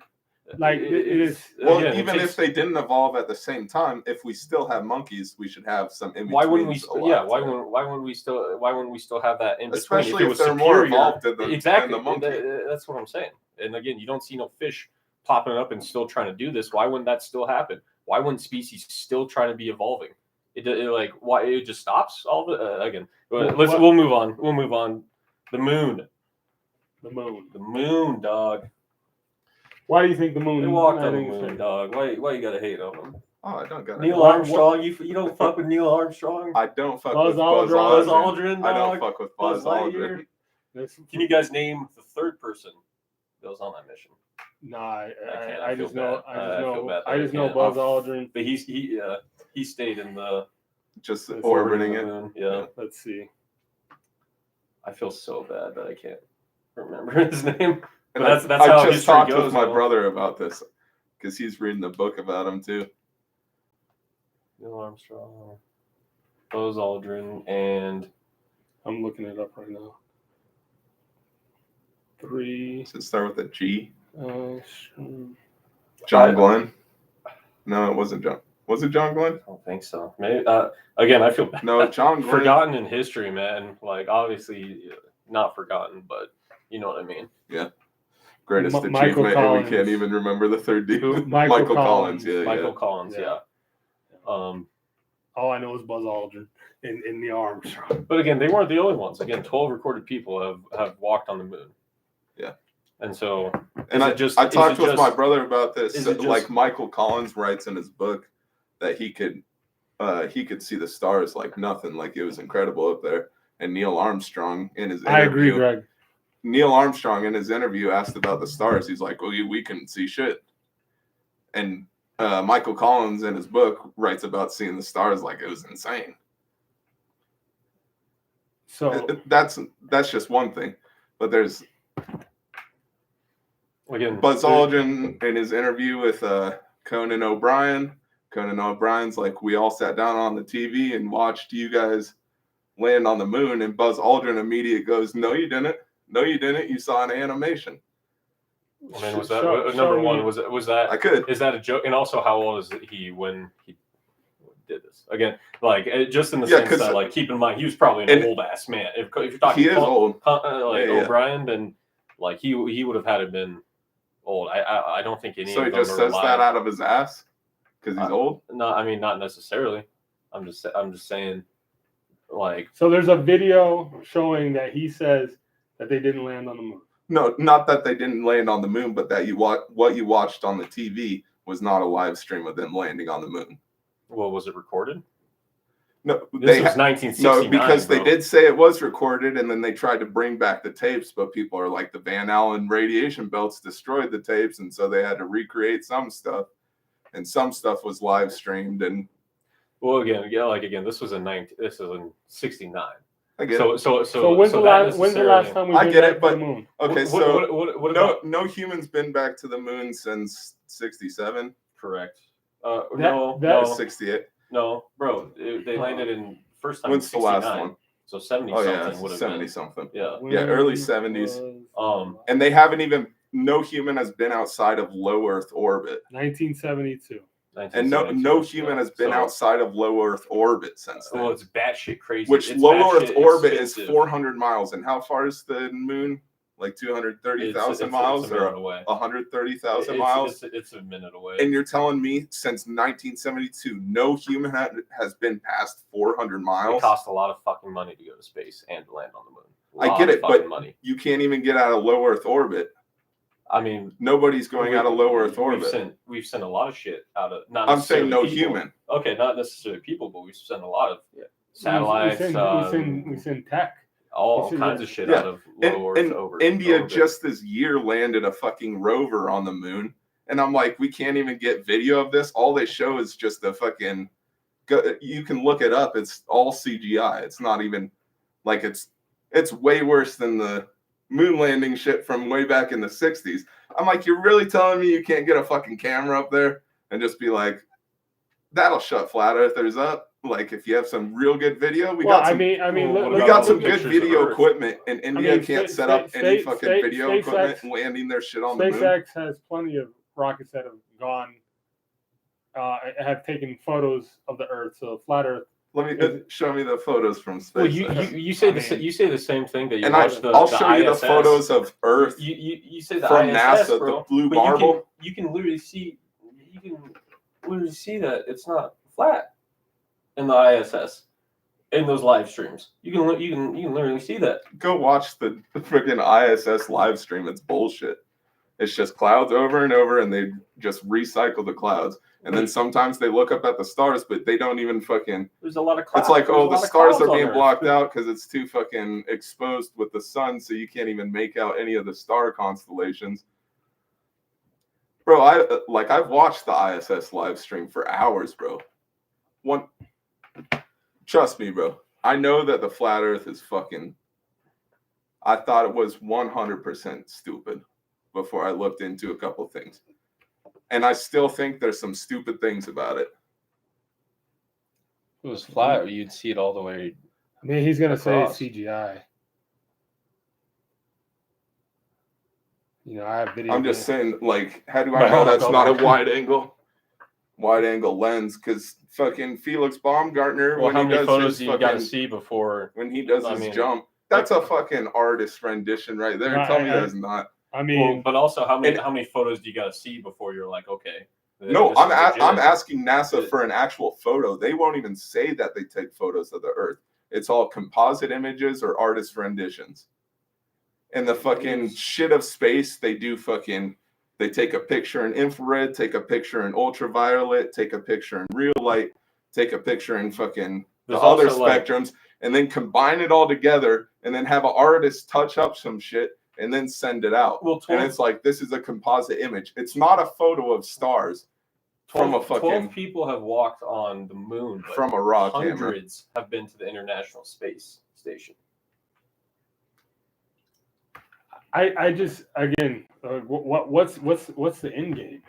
Like it is. Well, again, even if they didn't evolve at the same time, if we still have monkeys, we should have some in between. Why wouldn't we? Why wouldn't we still have that in between? Especially if they're more evolved than the monkey. That's what I'm saying. And again, you don't see no fish popping up and still trying to do this. Why wouldn't that still happen? Why wouldn't species still trying to be evolving? Why it just stops all the again. We'll move on. We'll move on. The moon. The moon. The moon, dog. Why do you think the moon? They walked on the moon, dog. Why you gotta hate on them? Oh, I don't got Neil Armstrong. You don't fuck with Neil Armstrong. I don't fuck Buzz with Buzz Aldrin. Aldrin. I don't fuck with Buzz Aldrin. Can you guys name the third person that was on that mission? Nah, I just know Buzz Aldrin. But he stayed in the just orbiting it. Moon. Yeah. Let's see. I feel so bad that I can't remember his name. And that's I how just history talked goes, with my though. brother about this because he's reading the book about him too. Neil Armstrong, Buzz Aldrin, and I'm looking it up right now. 3. Does it start with a G? John John Glenn? No, it wasn't John. Was it John Glenn? I don't think so. Maybe again, I feel bad. No, John Glenn. Forgotten in history, man. Like obviously not forgotten, but you know what I mean. Yeah. Greatest Michael achievement, Collins. and we can't even remember the third dude. Who? Michael Collins. Yeah, Michael Collins, yeah. All I know is Buzz Aldrin and Neil Armstrong. But again, they weren't the only ones. Again, 12 recorded people have walked on the moon. Yeah. And so, and I talked with my brother about this. Like Michael Collins writes in his book that he could see the stars like nothing, like it was incredible up there. And Neil Armstrong in his interview, I agree, Greg. Neil Armstrong in his interview asked about the stars. He's like, well, we couldn't see shit. And Michael Collins in his book writes about seeing the stars like it was insane. So that's just one thing. But there's again, Buzz Aldrin in his interview with Conan O'Brien. Conan O'Brien's like, we all sat down on the TV and watched you guys land on the moon. And Buzz Aldrin immediately goes, no, you didn't. No, you didn't. You saw an animation. I mean, was that number one? Was that? I could. Is that a joke? And also, how old is he when he did this again. Like just in the Yeah, sense 'cause- that, like, keep in mind he was probably an and- old ass man. If you're talking, He is old. like Yeah, yeah. O'Brien, then like he would have had to been old. I don't think any So he of them just are says alive. that out of his ass because he's old. No, I mean not necessarily. I'm just saying, like, So there's a video showing that he says that they didn't land on the moon. No, not that they didn't land on the moon, but that what you watched on the TV was not a live stream of them landing on the moon. well, was it recorded? No, This was 1969. no, because bro. they did say it was recorded, and then they tried to bring back the tapes, but people are like, the Van Allen radiation belts destroyed the tapes, and so they had to recreate some stuff, and some stuff was live streamed, and Well, again, this was in 69. I get So it. So when's the last time we I did get that it, to but- the moon? Okay, what, so what about no human's been back to the moon since 67, correct? That- No, that- no, 68. no, bro. They landed in first time. When's the in last 69, one? So 70 Oh yeah, something would have 70 been. something. Yeah. Yeah, early When 70s. was- And they haven't even, no human has been outside of low Earth orbit. 1972. And no 1972, human has been so- outside of low Earth orbit since then. Well, it's batshit crazy. Which It's low batshit Earth orbit is expensive. 400 miles. And how far is the moon? Like 230,000 miles it's a minute or away. 130,000 It's- miles? It's a minute away. And you're telling me since 1972, no human has been past 400 It miles? costs a lot of fucking money to go to space and to land on the moon. I Lot get of it, but fucking money. You can't even get out of low Earth orbit. I mean, Nobody's going out of low Earth orbit. We've sent a lot of shit out of. Not I'm saying no necessarily people. human. Okay, not necessarily people, but we've sent a lot of We satellites, send tech. all we send kinds that- of shit Yeah. out of low Earth And over. India orbit. just this year landed a fucking rover on the moon. And I'm like, we can't even get video of this. All they show is just the fucking. You can look it up. It's all CGI. It's not even like it's way worse than the moon landing shit from way back in the 60s. I'm like, you're really telling me you can't get a fucking camera up there and just be like, that'll shut flat earthers up? Like, if you have some real good video, we got some. I mean, Well, what We look- got about some the good pictures of video Earth? equipment, and India mean, can't Spa- set up Spa- any Spa- fucking Spa- video SpaceX- equipment landing their shit on the moon. SpaceX has plenty of rockets that have gone, have taken photos of the Earth. So flat Earth. Let me show me the photos from space. Well, you say you say the same thing that you and watch the I'll the show you the ISS. photos of Earth You say the from ISS, NASA, bro, the blue but marble. You can literally see that it's not flat in the ISS in those live streams. You can literally see that. Go watch the freaking ISS live stream. It's bullshit. It's just clouds over and over, and they just recycle the clouds. And then sometimes they look up at the stars, but they don't even fucking. There's a lot of clouds. It's like, There's a oh, the lot of stars clouds are on being Earth. blocked out because it's too fucking exposed with the sun, so you can't even make out any of the star constellations. Bro, I've watched the ISS live stream for hours, bro. Trust me, bro. I know that the flat Earth is fucking. I thought it was 100% stupid before I looked into a couple things, and I still think there's some stupid things about it. If it was flat, you'd see it all the way. I mean, he's gonna Across. say CGI. I have video. I'm just saying, like, how do I Right, know hold on, that's go not a back. wide angle lens? Because fucking Felix Baumgartner, Well, when how he many does photos his do you got to fucking, see before? when he does I his mean, jump, that's a fucking artist rendition right there. No, Tell me I- that's not. I Well, mean, but also how and- many photos do you got to see before you're like, okay? No, this I'm is legit? I'm asking NASA It- for an actual photo. They won't even say that they take photos of the Earth. It's all composite images or artist renditions. And the fucking shit of space, they take a picture in infrared, take a picture in ultraviolet, take a picture in real light, take a picture in fucking the There's other also, like- spectrums, and then combine it all together, and then have an artist touch up some shit, and then send it out. Well, And 12, it's like, this is a composite image. It's not a photo of stars from a 12 fucking people have walked on the moon, but from a rock hammer. hundreds have been to the International Space Station. I just again, what's the end game?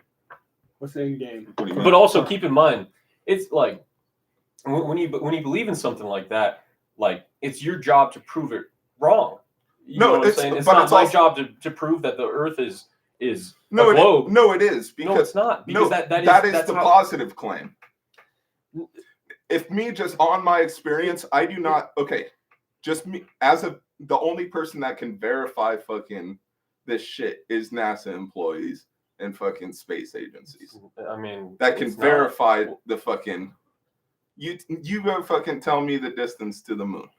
What's the end game? What do you mean? But also keep in mind, it's like when you believe in something like that, like it's your job to prove it wrong. You No, know what I'm it's- saying? It's but not it's my also- job to prove that the Earth is No, a globe. it is No, because it's not. Because no, that is that is that's the how, positive claim. if me just on my experience, I do not. Okay, just me as the only person that can verify fucking this shit is NASA employees and fucking space agencies I mean, that can it's not- verify the fucking. You go fucking tell me the distance to the moon.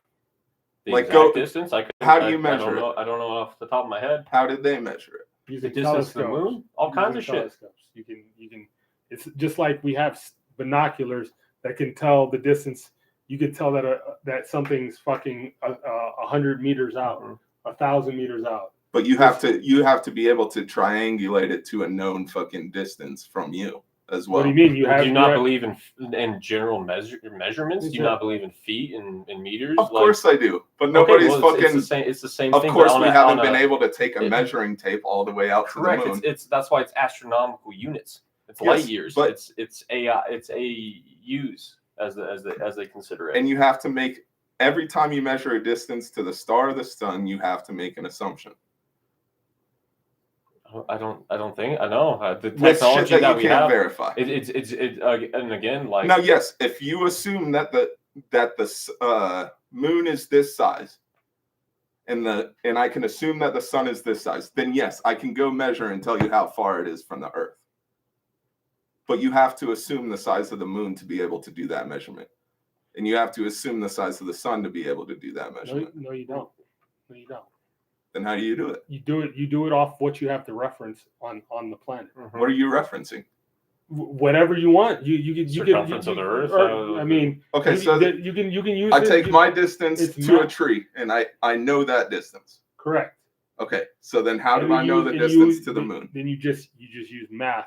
the like, exact go- distance. how do you measure it? I don't know off the top of my head. How did they measure it? The Using distance to the telescopes. moon, all kinds Using of shit. telescopes. You can. It's just like we have binoculars that can tell the distance. You could tell that something's fucking 100 meters out, Mhm. 1,000 meters out. But you have to be able to triangulate it to a known fucking distance from you as well. What do you mean? Do you not believe in general measurements? Do you not believe in feet and meters? Of course I do, but nobody's fucking. It's the same Of thing. course, but we on haven't a- been able to take a it- measuring tape all the way out Correct. to the moon. It's that's why it's astronomical units. It's Yes, light years. but- It's AI. It's AUs as they consider it. And you have to make every time you measure a distance to the star or the sun, you have to make an assumption. I don't think I know the With shit technology that that you we can't have. verify. And again, like Now, yes, if you assume that the moon is this size, and I can assume that the sun is this size, then yes, I can go measure and tell you how far it is from the Earth. But you have to assume the size of the moon to be able to do that measurement, and you have to assume the size of the sun to be able to do that measurement. No, you don't. No, you don't. Then how do you do it? You do it off what you have to reference on the planet. What are you referencing? Whatever you want. You can Circumference of the Earth, I mean, Okay, you, so you can use. I it, take my distance it's to a not- tree, and I know that distance. correct. Okay, so then how And do then I know the and distance to the moon? Then you just use math.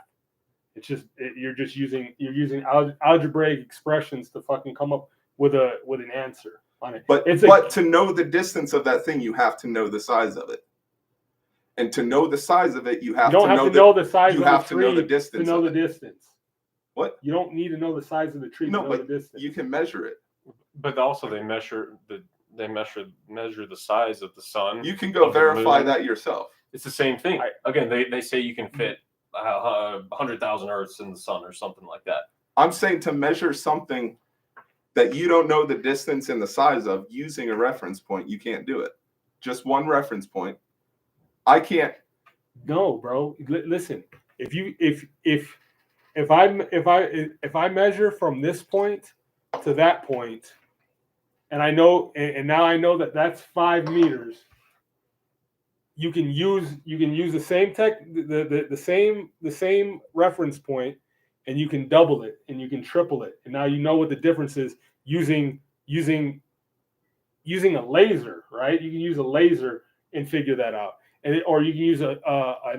It's just you're using algebraic expressions to fucking come up with an answer on it. But It's to know the distance of that thing, you have to know the size of it. And to know the size of it, you you have don't to have know to know the size you of have the to know tree the distance to know of the it. distance. What? You don't need to know the size of the tree No, to know the but distance. you can measure it. but also they measure the size of the sun. You can go Of the verify moon. that yourself. It's the same thing. Again, they say you can fit 100,000 Earths in the sun or something like that. I'm saying to measure something that you don't know the distance and the size of using a reference point, you can't do it. Just one reference point. I can't. No, bro. Listen, if I measure from this point to that point, and I know, and now I know that that's 5 meters. You can use the same the same reference point, and you can double it and you can triple it, and now you know what the difference is using a laser, right? You can use a laser and figure that out, or you can use an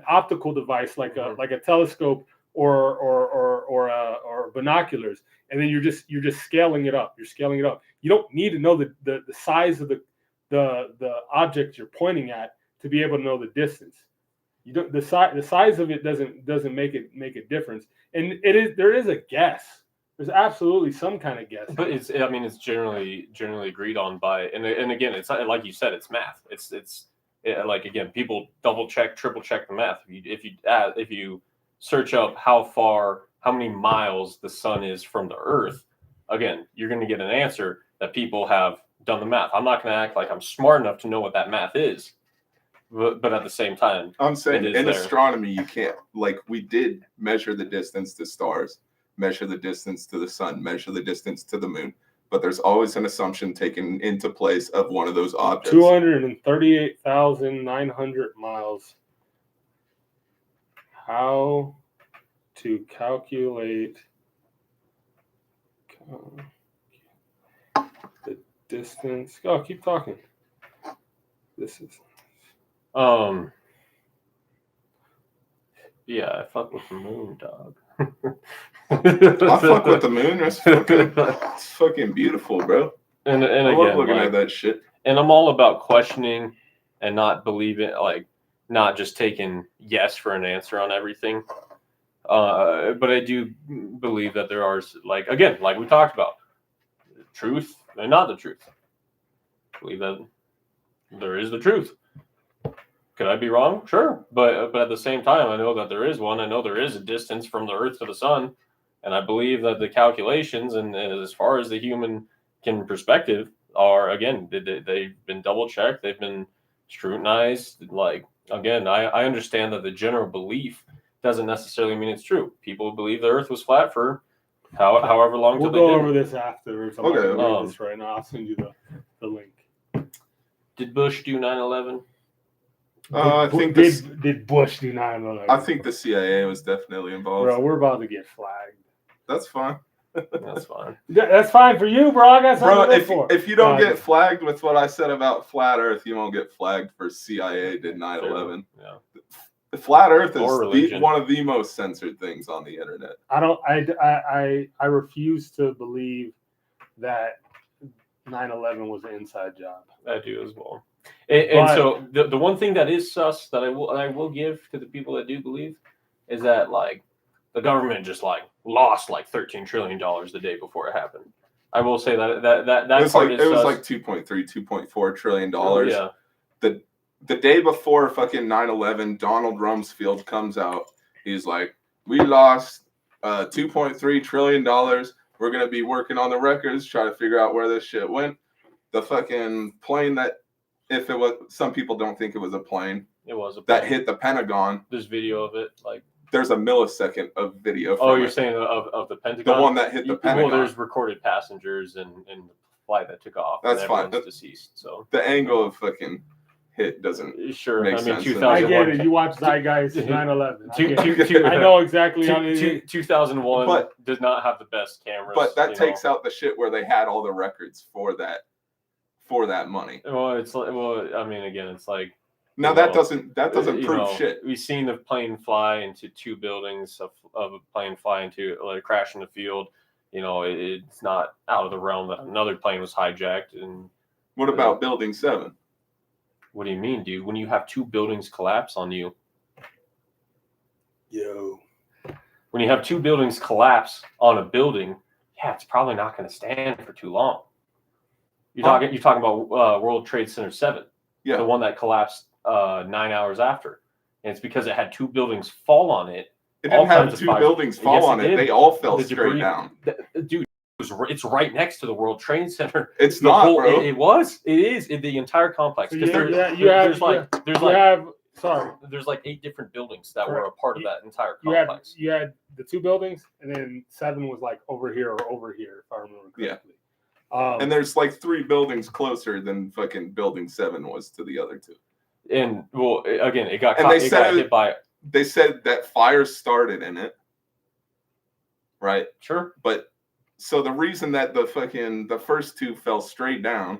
optical device like a telescope or binoculars, and then you're just scaling it up. You're scaling it up. You don't need to know the size of the object you're pointing at to be able to know the distance. You don't the size of it doesn't make a difference, and there is a guess. There's absolutely some kind of guess. But it's generally agreed on by and again it's like you said, it's math. It's like again, people double check, triple check the math. If you search up how many miles the sun is from the Earth, again, you're going to get an answer that people have done the math. I'm not going to act like I'm smart enough to know what that math is, but at the same time, I'm saying it is in there. astronomy, you can't, like we did measure the distance to stars, measure the distance to the sun, measure the distance to the moon. But there's always an assumption taken into place of one of those objects. 238,900 miles. How to calculate the distance? Oh, keep talking. This is yeah, I fuck with the moon, dog. I fuck with the moon. It's fucking beautiful, bro. And I again, love looking like, at that shit. and I'm all about questioning and not believing, like not just taking yes for an answer on everything. But I do believe that there are, like again, like we talked about, truth and not the truth. I believe that there is the truth. Could I be wrong? Sure, but at the same time, I know that there is one. I know there is a distance from the Earth to the sun, And I believe that the calculations and as far as the human can perspective are, again, they've been double checked, they've been scrutinized. Like, again, I understand that the general belief doesn't necessarily mean it's true. People believe the Earth was flat for however long. We'll till go they over didn't. this afterwards. I'm Okay. not gonna read this right now. I'll send you the link. Did Bush do 9/11? I Did, think did Bush do 9/11? I think the CIA was definitely involved. Bro, we're about to get flagged. That's fine. That's fine. That's fine for you, bro. I got something Bro, to live for. if you don't No, get flagged with what I said about flat Earth, you won't get flagged for CIA did 9/11. Yeah. The flat Earth Or is religion. one of the most censored things on the internet. I refuse to believe that 9/11 was an inside job. I do as well. And so the one thing that is sus that I will give to the people that do believe is that like the government just like lost like $13 trillion the day before it happened. I will say that It was part like is it was sus. like 2.4 trillion dollars. Yeah. The day before fucking 9/11, Donald Rumsfeld comes out. He's like, "We lost $2.3 trillion. We're gonna be working on the records, try to figure out where this shit went." The fucking plane that, if it was, some people don't think it was a plane It was a that plane. hit the Pentagon. There's video of it. Like, There's a millisecond of video. oh, From you're it. saying of the Pentagon? The one that hit the Pentagon. Well, there's recorded passengers and the flight that took off. That's and fine. everyone's deceased. So The angle of fucking hit doesn't. sure. Makes I mean, sense. 2001. I get it. You watch Zeitgeist 9/11. I get it. I know exactly how it is. 2001 But- does not have the best cameras. But that you takes know. out the shit where they had all the records for that money. Well, it's like, well, I mean, again, it's like Now you that know, doesn't you prove know, shit. We've seen the plane fly into two buildings of a plane fly into like crash in the field. You know, it's not out of the realm that another plane was hijacked. And What about Building 7? what do you mean, dude? When you have two buildings collapse on you, Yo. when you have two buildings collapse on a building, yeah, it's probably not going to stand for too long. You're talking about World Trade Center 7, Yeah. the one that collapsed 9 hours after, and it's because it had two buildings fall on it. It all didn't have kinds of two fires. buildings fall Yes, it on it. did. They all fell The straight debris- down. Dude, it's right next to the World Trade Center. It's The not, whole- bro. It was. It is. The entire complex. So Because there's there's like 8 different buildings that were a part of that entire you had complex. you had the two buildings, and then 7 was like over here or over here, if I remember correctly. And there's like 3 buildings closer than fucking Building 7 was to the other 2. And well, again, it got And they it said got hit by. They said that fire started in it, right? Sure. But so the reason that the first 2 fell straight down,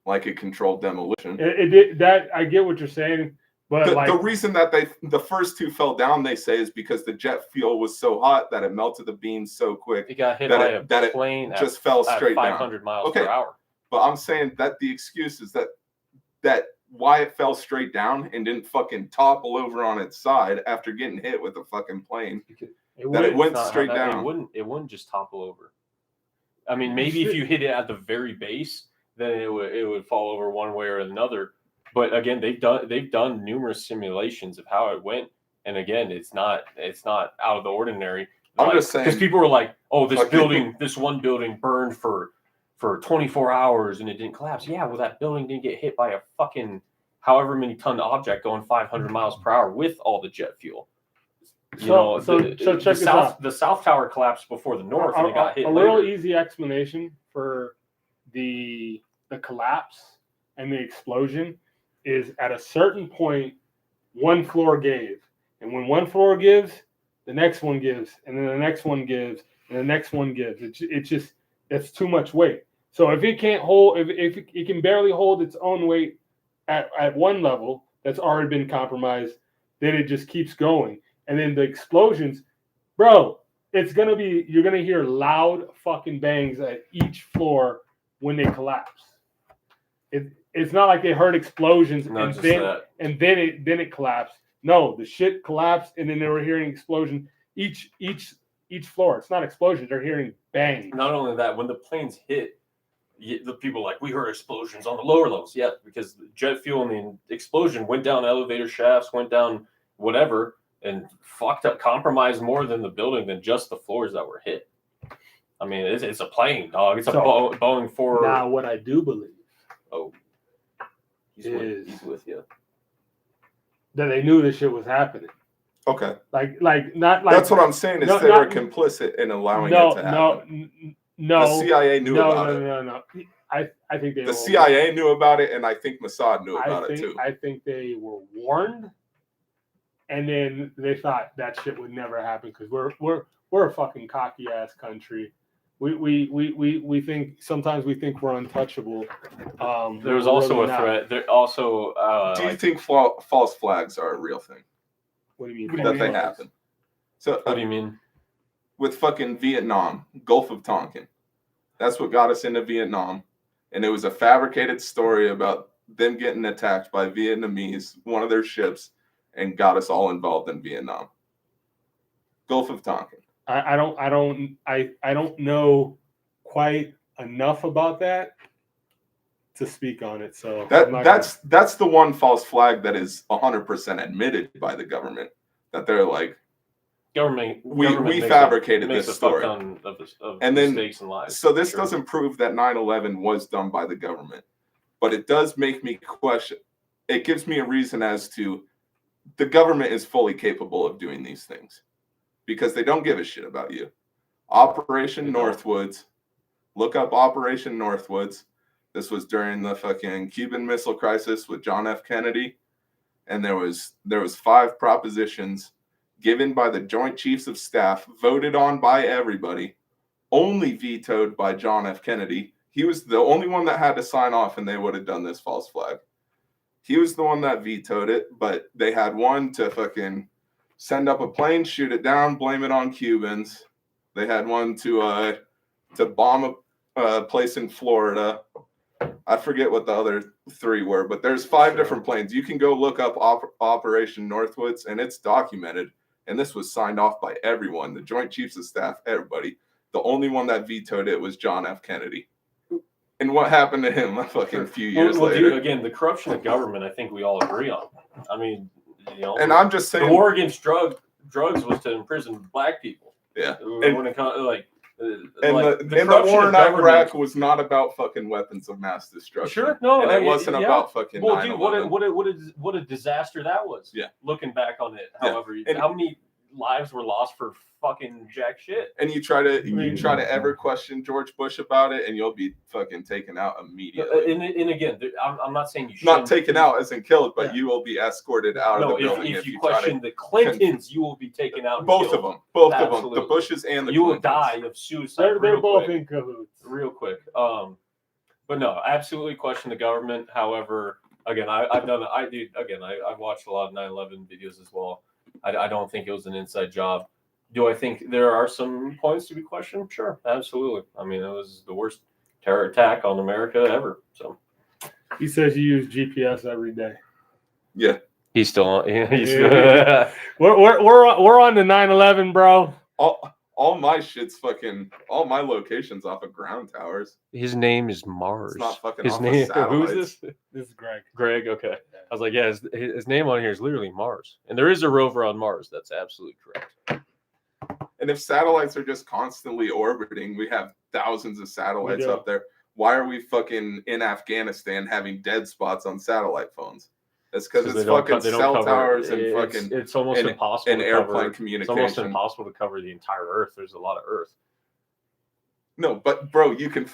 like a controlled demolition. It did that. I get what you're saying, but The reason that the first 2 fell down, they say, is because the jet fuel was so hot that it melted the beams so quick. It got hit That by it a plane just at, fell at straight down. 500 miles Okay. per hour. But I'm saying that the excuse is that why it fell straight down and didn't fucking topple over on its side after getting hit with a fucking plane. That it went straight down. It wouldn't just topple over. I mean, maybe if you hit it at the very base, then it would fall over one way or another. But again, they've done numerous simulations of how it went, and again, it's not out of the ordinary. I'm just saying, because people were like, "Oh, Fucking- this one building burned for 24 hours and it didn't collapse." Yeah, well, that building didn't get hit by a fucking however many ton object going 500 miles per hour with all the jet fuel. So check this out. The South Tower collapsed before the North, and it got hit a later. real easy explanation for the collapse and the explosion is at a certain point, one floor gave, and when one floor gives, the next one gives, and then the next one gives, and the next one gives. It's just that's too much weight. So if it can't hold, if it can barely hold its own weight at one level that's already been compromised, then it just keeps going. And then the explosions, bro, you're gonna hear loud fucking bangs at each floor when they collapse. It's not like they heard explosions Not just and then it collapsed. No, the shit collapsed and then they were hearing explosion each floor. It's not explosions, they're hearing bangs. Not only that, when the planes hit, the people like, we heard explosions on the lower levels. Yeah, because the jet fuel and the explosion went down elevator shafts, went down whatever, and fucked up, compromised more than the building than just the floors that were hit. I mean, it's a plane, dog. It's a Boeing 4. Now, what I do believe he's with you. That they knew this shit was happening. Okay. Like not like That's what I'm saying is they were complicit in allowing it to happen. No. The CIA knew about it. No. I think they the CIA knew about it, and I think Mossad knew about it too. I think they were warned, and then they thought that shit would never happen because we're a fucking cocky ass country. We think sometimes we think we're untouchable. There was also a threat. There also. Do you think false flags are a real thing? What do you mean? That they happen. So what do you mean? With fucking Vietnam, Gulf of Tonkin. That's what got us into Vietnam. And it was a fabricated story about them getting attacked by Vietnamese, one of their ships, and got us all involved in Vietnam. Gulf of Tonkin. I don't know quite enough about that to speak on it. So that's the one false flag that is 100% admitted by the government, that they're like, we fabricated this story, and then mistakes and lies. So this doesn't prove that 9/11 was done by the government, but it does make me question. It gives me a reason as to the government is fully capable of doing these things because they don't give a shit about you. Operation Northwoods. Look up Operation Northwoods. This was during the fucking Cuban Missile Crisis with John F. Kennedy, and there was 5 propositions given by the Joint Chiefs of Staff, voted on by everybody, only vetoed by John F. Kennedy. He was the only one that had to sign off, and they would have done this false flag. He was the one that vetoed it, but they had one to fucking send up a plane, shoot it down, blame it on Cubans. They had one to bomb a place in Florida. I forget what the other 3 were, but there's 5 different planes. You can go look up Operation Northwoods, and it's documented. And this was signed off by everyone, the Joint Chiefs of Staff, everybody. The only one that vetoed it was John F. Kennedy. And what happened to him a fucking few years later? Dude, again, the corruption of government, I think we all agree on. I mean, and I'm just saying, the war against drugs was to imprison black people. Yeah. And when it comes, the war in Iraq was not about fucking weapons of mass destruction. Sure, no, and it wasn't about fucking. Well, dude, what a disaster that was. Yeah, looking back on it. However, how many lives were lost for fucking jack shit? And you try to ever question George Bush about it, and you'll be fucking taken out immediately. And again, I'm not saying you should not taken out as in killed, but you will be escorted out of the building. If you question the Clintons, you will be taken out. Both of them, the Bushes and the you Clintons. will die of suicide. They're both in cahoots. Real quick, but no, absolutely question the government. However, again, I've watched a lot of 9/11 videos as well. I don't think it was an inside job. Do I think there are some points to be questioned? Sure, absolutely. I mean, it was the worst terror attack on America ever. So he says you use GPS every day. Yeah, he's still on. We're on the 9/11, bro. All my shit's fucking all my locations off of ground towers. His name is Mars. It's not fucking his off name. Of satellites. Who's this? This is Greg. Greg. Okay. I was like, yeah, his name on here is literally Mars, and there is a rover on Mars. That's absolutely correct. And if satellites are just constantly orbiting, we have thousands of satellites up there. Why are we fucking in Afghanistan having dead spots on satellite phones? It's because it's fucking cell towers and fucking. It's almost impossible. And airplane communication. It's almost impossible to cover the entire Earth. There's a lot of Earth. No, but bro, you can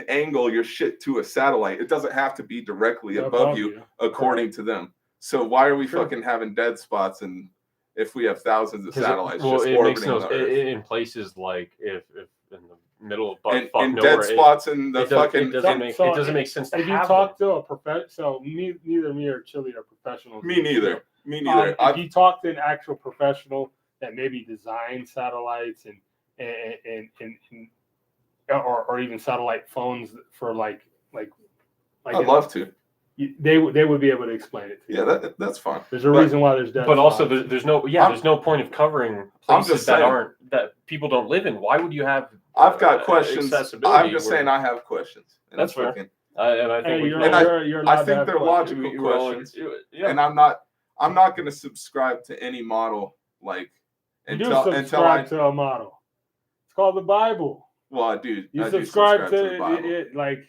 angle your shit to a satellite. It doesn't have to be directly above you, according to them. So why are we fucking having dead spots and if we have thousands of satellites just orbiting the Earth? In places like if in the middle of and dead spots in the fucking. It doesn't make sense to have. If you talk to a professional, so neither me or Chili are professionals. Me neither. If you talk to an actual professional that maybe designed satellites and or even satellite phones for like I'd love to. They would be able to explain it to you. Yeah, that's fine. There's a reason why there's dead but spots. also there's no point of covering places that people don't live in. Why would you have? I've got questions. I'm just saying I have questions. That's fair. Fucking, I think you're I think they're logical questions. Yeah. And I'm not going to subscribe to any model like You do until subscribe to a model. It's called the Bible. Well, I do. You I do subscribe to the Bible. it like.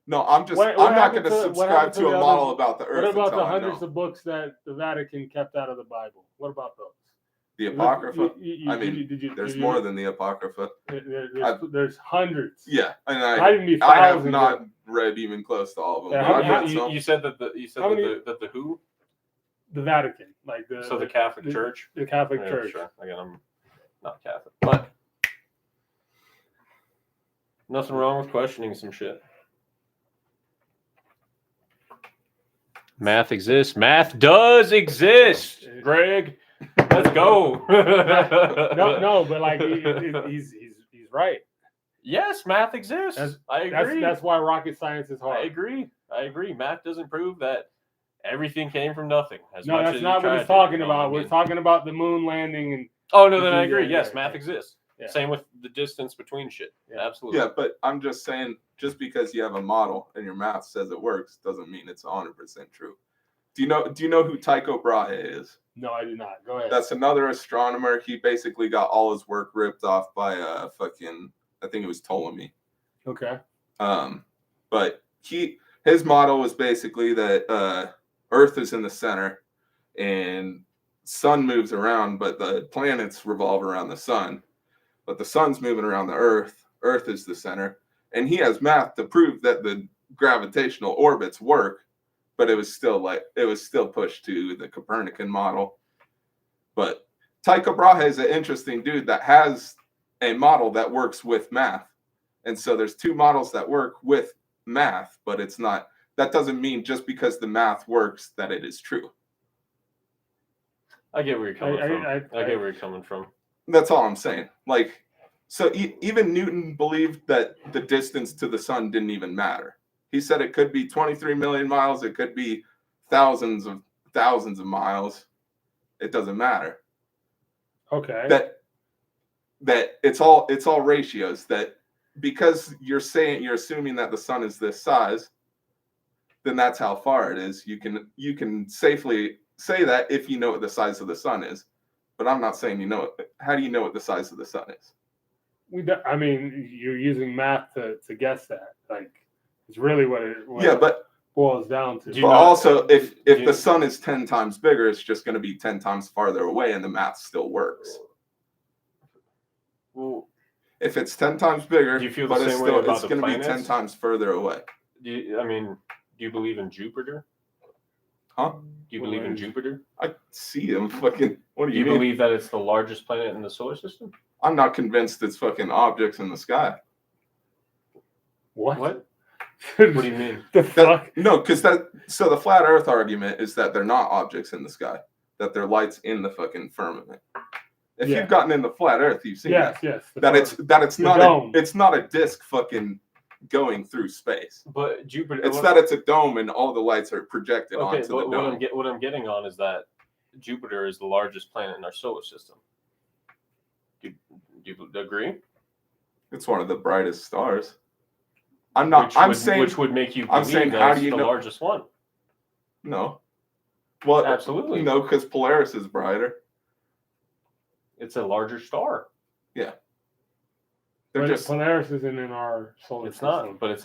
No, I'm just. What I'm not happened going to to- what subscribe happened to to a the model other- about the Earth. What about until the I hundreds know. of books that the Vatican kept out of the Bible? What about those? The Apocrypha? I mean, did you, There's more than the Apocrypha. There's hundreds. Yeah, and Might even be I have thousands not of- read even close to all of them. Yeah, but how I've many- read some. You said that the who? The Vatican, like The Catholic Church. The Catholic Yeah, Church. Sure. Again, I'm not Catholic, but nothing wrong with questioning some shit. Math exists. Math does exist, Greg. Let's go. No, but like he's right. Yes, math exists. I agree. That's why rocket science is hard. I agree. Math doesn't prove that everything came from nothing. No, that's not what he's talking about. We're talking about the moon landing and. Oh no, then I agree. Yeah, Yes, yeah, math yeah. exists. Yeah. Same with the distance between shit. Absolutely. Yeah, but I'm just saying, just because you have a model and your math says it works, doesn't mean it's 100% true. Do you know who Tycho Brahe is? No, I do not. Go ahead. That's another astronomer. He basically got all his work ripped off by I think it was Ptolemy. Okay. But his model was basically that Earth is in the center and sun moves around, but the planets revolve around the sun. But the sun's moving around the Earth. Earth is the center. And he has math to prove that the gravitational orbits work, but it was still pushed to the Copernican model. But Tycho Brahe is an interesting dude that has a model that works with math. And so there's two models that work with math, but that doesn't mean just because the math works that it is true. I get where you're coming from. I get where you're coming from. That's all I'm saying. Like, so even Newton believed that the distance to the sun didn't even matter. He said it could be 23 million miles. It could be thousands of miles. It doesn't matter. Okay. That it's all ratios. That because you're assuming that the sun is this size, then that's how far it is. You can safely say that if you know what the size of the sun is. But I'm not saying you know it. How do you know what the size of the sun is? I mean, you're using math to guess that. Like, it's really what it boils down to. But also, if the sun is 10 times bigger, it's just going to be 10 times farther away, and the math still works. Well, if it's 10 times bigger, do you feel the same way about it's going to be 10 times further away. Do you believe in Jupiter? Huh? Do you believe in Jupiter? I see him fucking. What do you mean? Believe that it's the largest planet in the solar system? I'm not convinced it's fucking objects in the sky. What? What do you mean? The fuck? No, because the flat Earth argument is that they're not objects in the sky, that they're lights in the fucking firmament. If you've gotten in the flat Earth, you've seen that. Yes. It's not a disk fucking going through space. But Jupiter. It's a dome and all the lights are projected onto the dome. What I'm getting on is that Jupiter is the largest planet in our solar system. Do you agree? It's one of the brightest stars. Which would make you believe that it's the largest one. No. Well, absolutely. No, because Polaris is brighter. It's a larger star. Yeah. Polaris isn't in our solar system. It's not, but it's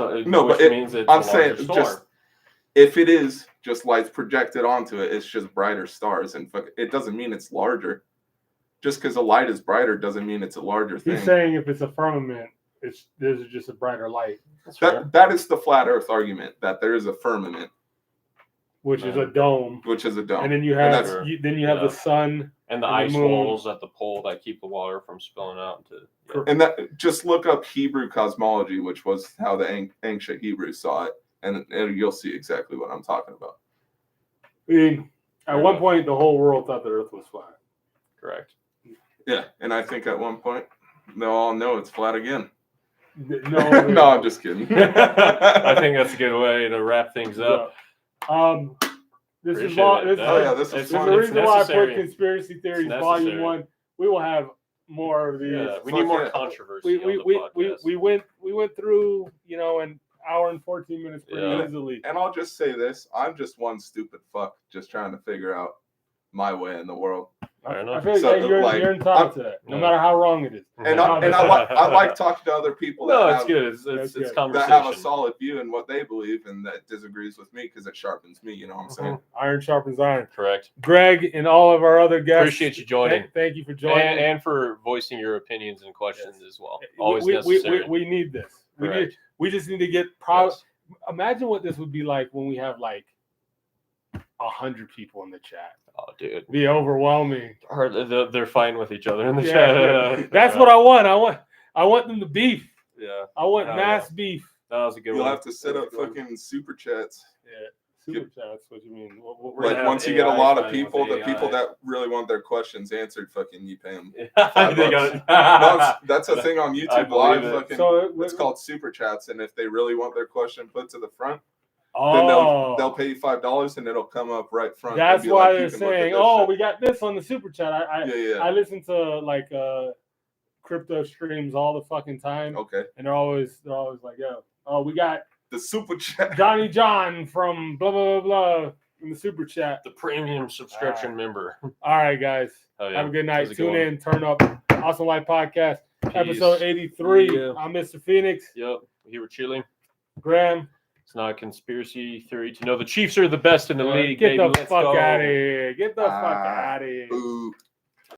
means it's I'm saying star. Just if it is just lights projected onto it, it's just brighter stars, and it doesn't mean it's larger. Just because a light is brighter doesn't mean it's a larger thing. He's saying if it's a firmament, there's just a brighter light. That is the flat Earth argument, that there is a firmament, which is a dome. And then you have the sun and the ice walls at the pole that keep the water from spilling out into. And that just look up Hebrew cosmology, which was how the ancient Hebrews saw it, and you'll see exactly what I'm talking about. I mean, at one point, the whole world thought the Earth was flat. Correct. Yeah, and I think at one point they'll all know it's flat again. No, no, I'm just kidding. I think that's a good way to wrap things up. This is the reason why I put Conspiracy Theories Volume 1. We will have more of these. Yeah, we need more controversy. We went through, and hour and 14 minutes pretty Yeah. easily. And I'll just say this: I'm just one stupid fuck, just trying to figure out my way in the world. Fair I enough. feel like So, you're like, entitled to that, no Yeah. matter how wrong it is. And I like talking to other people that No, it's have good. It's That's good. that conversation. have a solid view in what they believe and that disagrees with me because it sharpens me. You know what I'm saying? Iron sharpens iron. Correct. Greg and all of our other guests. Appreciate you joining. Thank you for joining. And for voicing your opinions and questions as well. We- Always we, necessary. We need this. Correct. We just need to get proud. Yes. Imagine what this would be like when we have like 100 people in the chat. Oh, dude. Be overwhelming. Or they're fighting with each other in the Yeah. chat. That's what I want. I want them to beef. Yeah. I want Hell mass beef. That was a good You'll one. have to set That was up a good one. fucking super chats. Yeah. Super chats. What you mean? We're We're gonna Like have once you get a AI lot of fighting people, with the people AI. that really want their questions answered, fucking you pay them. They $5. got That's a thing on I YouTube believe Live. it. Fucking, So it's called super chats, and if they really want their question put to the front, then oh, they'll pay you $5, and it'll come up right front. that's They'll be why like, they're "You can look at saying, this "Oh, shit." we got this on the super chat." yeah. I listen to like crypto streams all the fucking time, Okay, and they're always like, "Yo, oh, we got the super chat. Johnny John from blah blah blah blah in the super chat." the premium subscription member. All right, guys, Oh, yeah. have a good That night. was a good Tune one. in, turn up, Awesome Life Podcast, Peace. episode 83. Yeah. I'm Mr. Phoenix, Yep. Here we're chilling. Graham. It's not a conspiracy theory to know the Chiefs are the best in the league. Get baby. the Let's fuck go. out of here. Get the fuck Ah, out of here. Boo.